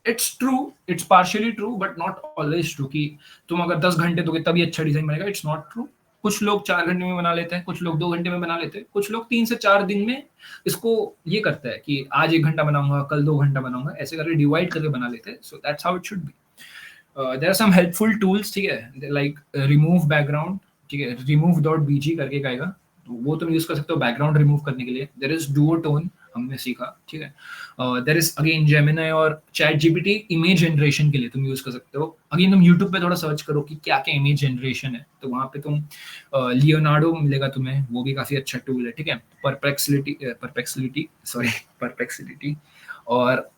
It's true, it's partially true, but not always true कि तुम अगर 10 घंटे दोगे तभी अच्छा डिजाइन बनेगा। It's not true. कुछ लोग 4 घंटे में बना लेते हैं, कुछ लोग 2 घंटे में बना लेते हैं, कुछ लोग 3 से 4 दिन में इसको ये करते हैं कि आज 1 घंटा बनाऊंगा, कल 2 घंटा बनाऊंगा, ऐसे करके डिवाइड करके बना लेते हैं। So that's how it should be. There are some helpful tools, ठीक है, लाइक रिमूव बैकग्राउंड, ठीक है, रिमूव डॉट बीजी करके एक आएगा, तो वो तुम यूज कर सकते हो बैकग्राउंड रिमूव करने के लिए। देयर इज डुओटोन, हमने सीखा, ठीक है। देयर इज अगेन जेमिनी और चैट जीपीटी इमेज जनरेशन के लिए तुम यूज कर सकते हो। अगेन तुम यूट्यूब पे थोड़ा सर्च करो कि क्या क्या इमेज जनरेशन है, तो वहां पे तुम लियोनार्डो मिलेगा तुम्हें, वो भी काफी अच्छा टूल है, ठीक है। परप्लेक्सिटी और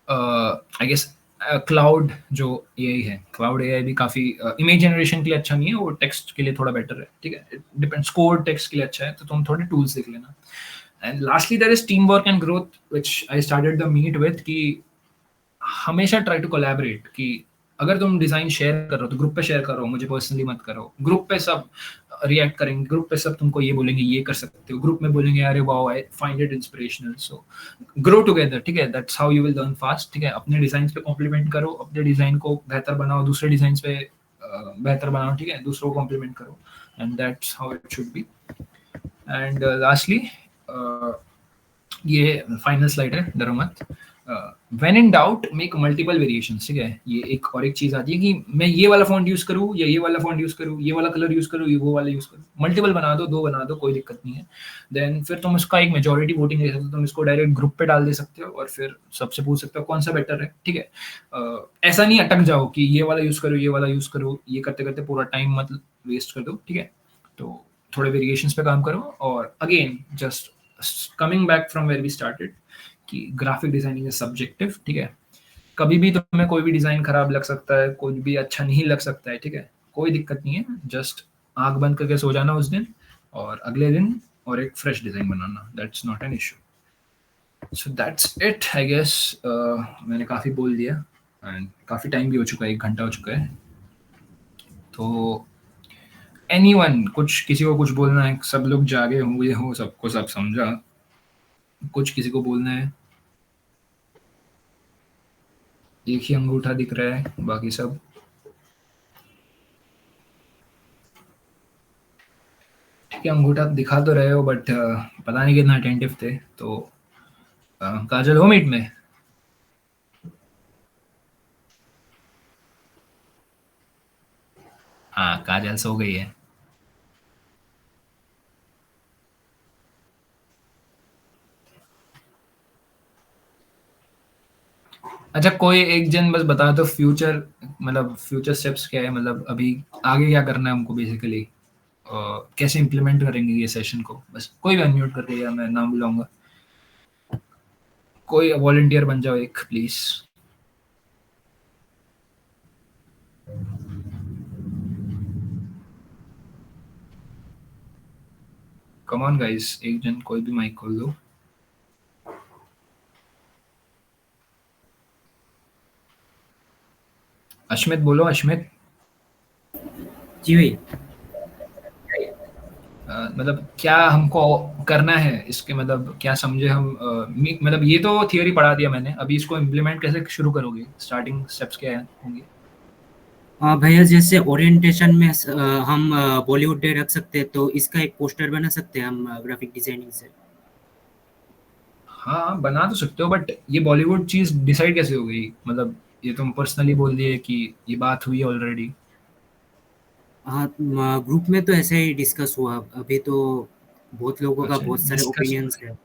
आई गेस क्लाउड जो एआई है, क्लाउड एआई भी काफी इमेज जनरेशन के लिए अच्छा नहीं है, वो टेक्स्ट के लिए थोड़ा बेटर है, ठीक है। इट डिपेंड्स, कोड टेक्स्ट के लिए अच्छा है, तो तुम थोड़े टूल्स देख लेना। And lastly there is team work and growth, which I started the meet with, कि हमेशा ट्राई टू कोलैबोरेट। कि अगर तुम डिजाइन शेयर कर रहे हो तो ग्रुप पे शेयर करो, मुझे पर्सनली मत करो। ग्रुप पे सब रिएक्ट करेंगे, ग्रुप पे सब तुमको ये बोलेंगे ये कर सकते हो, ग्रुप में बोलेंगे अरे wow I find it inspirational. So grow together, ठीक है, that's how you will learn fast, ठीक है। अपने डिजाइन पे कॉम्प्लीमेंट करो, अपने डिजाइन को बेहतर बनाओ, दूसरे डिजाइन पे बेहतर बनाओ, ठीक है, दूसरों को कॉम्प्लीमेंट करो, and that's how it should B. And lastly ये फाइनल स्लाइड है, डरो मत। When in doubt make multiple variations, ठीक है। ये एक और एक चीज आती है कि मैं ये वाला फॉन्ट यूज करूँ या ये वाला फॉन्ट यूज करूँ, ये वाला कलर यूज करूँ, ये वो वाला यूज करूँ। मल्टीपल बना दो, 2 बना दो, कोई दिक्कत नहीं है। देन फिर तुम इसका एक मेजोरिटी वोटिंग दे सकते हो, तुम इसको डायरेक्ट ग्रुप पे डाल दे सकते हो और फिर सबसे पूछ सकते हो कौन सा बेटर है, ठीक है। ऐसा नहीं अटक जाओ कि ये वाला यूज करो, ये वाला यूज करो, ये करते करते पूरा टाइम मत वेस्ट कर दो, ठीक है। तो थोड़े वेरिएशंस पे काम करो। और again just coming back from where we started, कि ग्राफिक डिजाइनिंग इज सब्जेक्टिव, ठीक है। कभी भी तुम्हें कोई भी डिजाइन खराब लग सकता है, कोई भी अच्छा नहीं लग सकता है, ठीक है, कोई दिक्कत नहीं है। जस्ट आंख बंद करके सो जाना उस दिन और अगले दिन और एक फ्रेश डिजाइन बनाना, that's not an issue. So that's it I guess. मैंने काफी बोल दिया एंड काफी टाइम भी हो चुका है, 1 घंटा हो चुका है। तो एनीवन, कुछ किसी को कुछ बोलना है? सब लोग जागे हुए हो, सबको सब समझा, कुछ किसी को बोलना है? एक ही अंगूठा दिख रहा है, बाकी सब ठीक है। अंगूठा दिखा तो रहे हो बट पता नहीं कितना अटेंटिव थे। तो काजल हो मीट में? हाँ, काजल सो गई है। अच्छा, कोई एक जन बस बता दो फ्यूचर, मतलब फ्यूचर स्टेप्स क्या है, मतलब अभी आगे क्या करना है हमको बेसिकली, कैसे इम्प्लीमेंट करेंगे ये सेशन को। बस कोई भी अनम्यूट कर देगा, मैं नाम बुलाऊंगा। कोई वॉलंटियर बन जाओ एक, प्लीज। कम ऑन गाइस, एक जन कोई भी माइक खोल दो। अश्मित बोलो, अश्मित। जी भाई। मतलब क्या हमको करना है इसके, मतलब क्या समझे हम? मतलब ये तो थियोरी पढ़ा दिया मैंने, अभी इसको इम्प्लीमेंट कैसे शुरू करोगे? स्टार्टिंग स्टेप्स क्या होंगे? भैया जैसे ओरिएंटेशन में हम बॉलीवुड डे रख सकते हैं, तो इसका एक पोस्टर बना सकते हैं हम ग्राफिक डिजाइनिंग से। हाँ, बना तो सकते हो, बट ये बॉलीवुड चीज डिसाइड कैसे हो गई? मतलब ये तुम पर्सनली बोल दिए कि ये बात हुई है ऑलरेडी? हाँ, ग्रुप में तो ऐसे ही डिस्कस हुआ। अभी तो बहुत लोगों का अच्छा, बहुत सारे डिस्कस। ओपिनियंस है।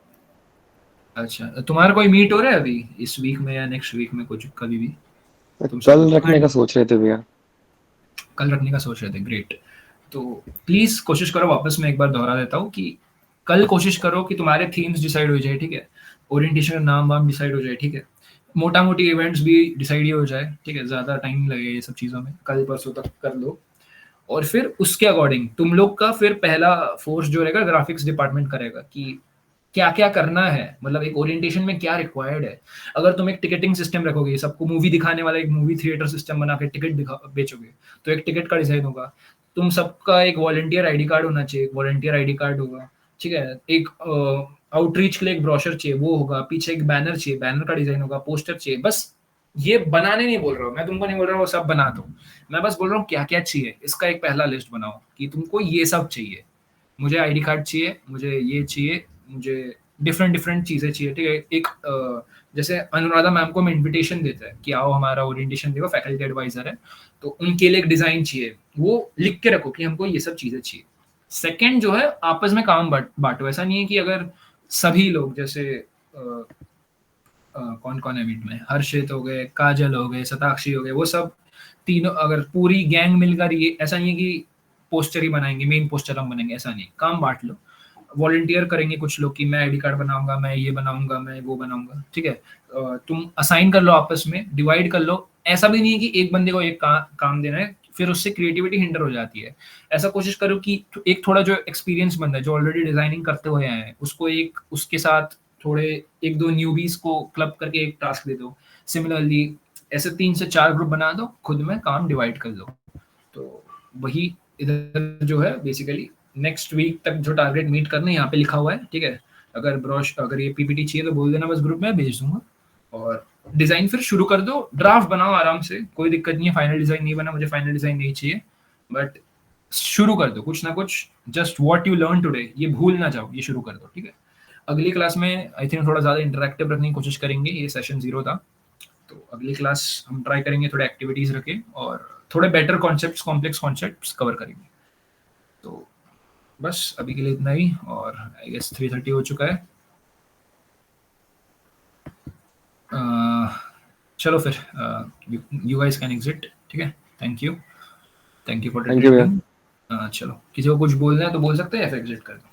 अच्छा, तुम्हारा कोई मीट हो रहा है अभी इस वीक में या नेक्स्ट वीक में, कुछ कभी भी तुम सब? कल रखने का सोच रहे थे भैया। कल रखने का सोच रहे थे, ग्रेट। तो प्लीज कोशिश करो, वापस मैं एक बार दोहरा देता हूँ कि कल कोशिश करो कि तुम्हारे थीम्स डिसाइड हो जाए, ठीक है, ओरिएंटेशन का नाम वाम डिसाइड हो जाए, ठीक है, मोटा मोटी इवेंट्स भी डिसाइड ही हो जाए, ठीक है, ज़्यादा टाइम नहीं लगेगा ये सब चीज़ों में, कल परसों तक कर लो। और फिर उसके अकॉर्डिंग तुम लोग का फिर पहला फोर्स जो रहेगा ग्राफिक्स डिपार्टमेंट करेगा कि क्या क्या करना है, मतलब एक ओरिएंटेशन में क्या रिक्वायर्ड है। अगर तुम एक टिकटिंग सिस्टम रखोगे, सबको मूवी दिखाने वाला एक मूवी थिएटर सिस्टम बना के टिकट बेचोगे, तो एक टिकट का डिजाइन होगा। तुम सबका एक वॉलंटियर आईडी कार्ड होना चाहिए, वॉलंटियर आईडी कार्ड होगा, ठीक है, एक आउटरीच के लिए एक ब्रोशर चाहिए, वो होगा, पीछे एक बैनर चाहिए, बैनर का डिजाइन होगा, पोस्टर चाहिए। बस ये बनाने नहीं बोल रहा हूँ मैं, तुमको नहीं बोल रहा हूँ वो सब बना दो, मैं बस बोल रहा हूँ क्या क्या चाहिए, इसका एक पहला लिस्ट बनाओ कि तुमको ये सब चाहिए। मुझे आईडी कार्ड चाहिए, मुझे ये चाहिए, मुझे डिफरेंट डिफरेंट चीज़ें चाहिए, ठीक है। एक जैसे अनुराधा मैम को हम इन्विटेशन देते हैं कि आओ हमारा ओरिएंटेशन देखो, फैकल्टी एडवाइजर है, तो उनके लिए एक डिज़ाइन चाहिए, वो लिख के रखो कि हमको ये सब चीज़ें चाहिए। सेकंड जो है, आपस में काम बांटो। ऐसा नहीं है कि अगर सभी लोग जैसे कौन कौन है मीट में, हर्षित हो गए, काजल हो गए, शताक्षी हो गए, वो सब तीनों अगर पूरी गैंग मिलकर, ये ऐसा नहीं है कि पोस्टर ही बनाएंगे, मेन पोस्टर हम बनेंगे, ऐसा नहीं, काम बांट लो। वॉलंटियर करेंगे कुछ लोग कि मैं आईडी कार्ड बनाऊंगा, मैं ये बनाऊंगा, मैं वो बनाऊंगा, ठीक है। तुम असाइन कर लो, आपस में डिवाइड कर लो। ऐसा भी नहीं है कि एक बंदे को एक काम देना है, फिर उससे क्रिएटिविटी हिंडर हो जाती है। ऐसा कोशिश करो कि एक थोड़ा जो एक्सपीरियंस बंदा है, जो ऑलरेडी डिजाइनिंग करते हुए आए हैं, उसको एक उसके साथ थोड़े एक दो न्यूबीज को क्लब करके एक टास्क दे दो। सिमिलरली ऐसे 3 से 4 ग्रुप बना दो, खुद में काम डिवाइड कर लो। तो वही इधर जो है बेसिकली नेक्स्ट वीक तक जो टारगेट मीट करना है यहाँ पे लिखा हुआ है, ठीक है। अगर ये पीपीटी चाहिए तो बोल देना, बस ग्रुप में भेज दूंगा। और डिजाइन फिर शुरू कर दो, ड्राफ्ट बनाओ आराम से, कोई दिक्कत नहीं है। फाइनल डिजाइन नहीं बना, मुझे फाइनल डिजाइन नहीं चाहिए, बट शुरू कर दो कुछ ना कुछ। Just what you learn today, ये भूल ना जाओ, ये शुरू कर दो, ठीक है। अगली क्लास में आई थिंक थोड़ा ज़्यादा इंटरेक्टिव रखने की कोशिश करेंगे, ये सेशन 0 था, तो अगली क्लास हम ट्राई करेंगे थोड़े एक्टिविटीज़ रखें और थोड़े better concepts, complex concepts cover करेंगे। तो बस अभी के लिए इतना ही, और आई गेस 3:30 हो चुका है। चलो फिर यू गाइस कैन एग्जिट, ठीक है। Thank you for thank you भैया। चलो, किसी को कुछ बोलना है तो बोल सकते हैं या फिर एग्जिट कर दो।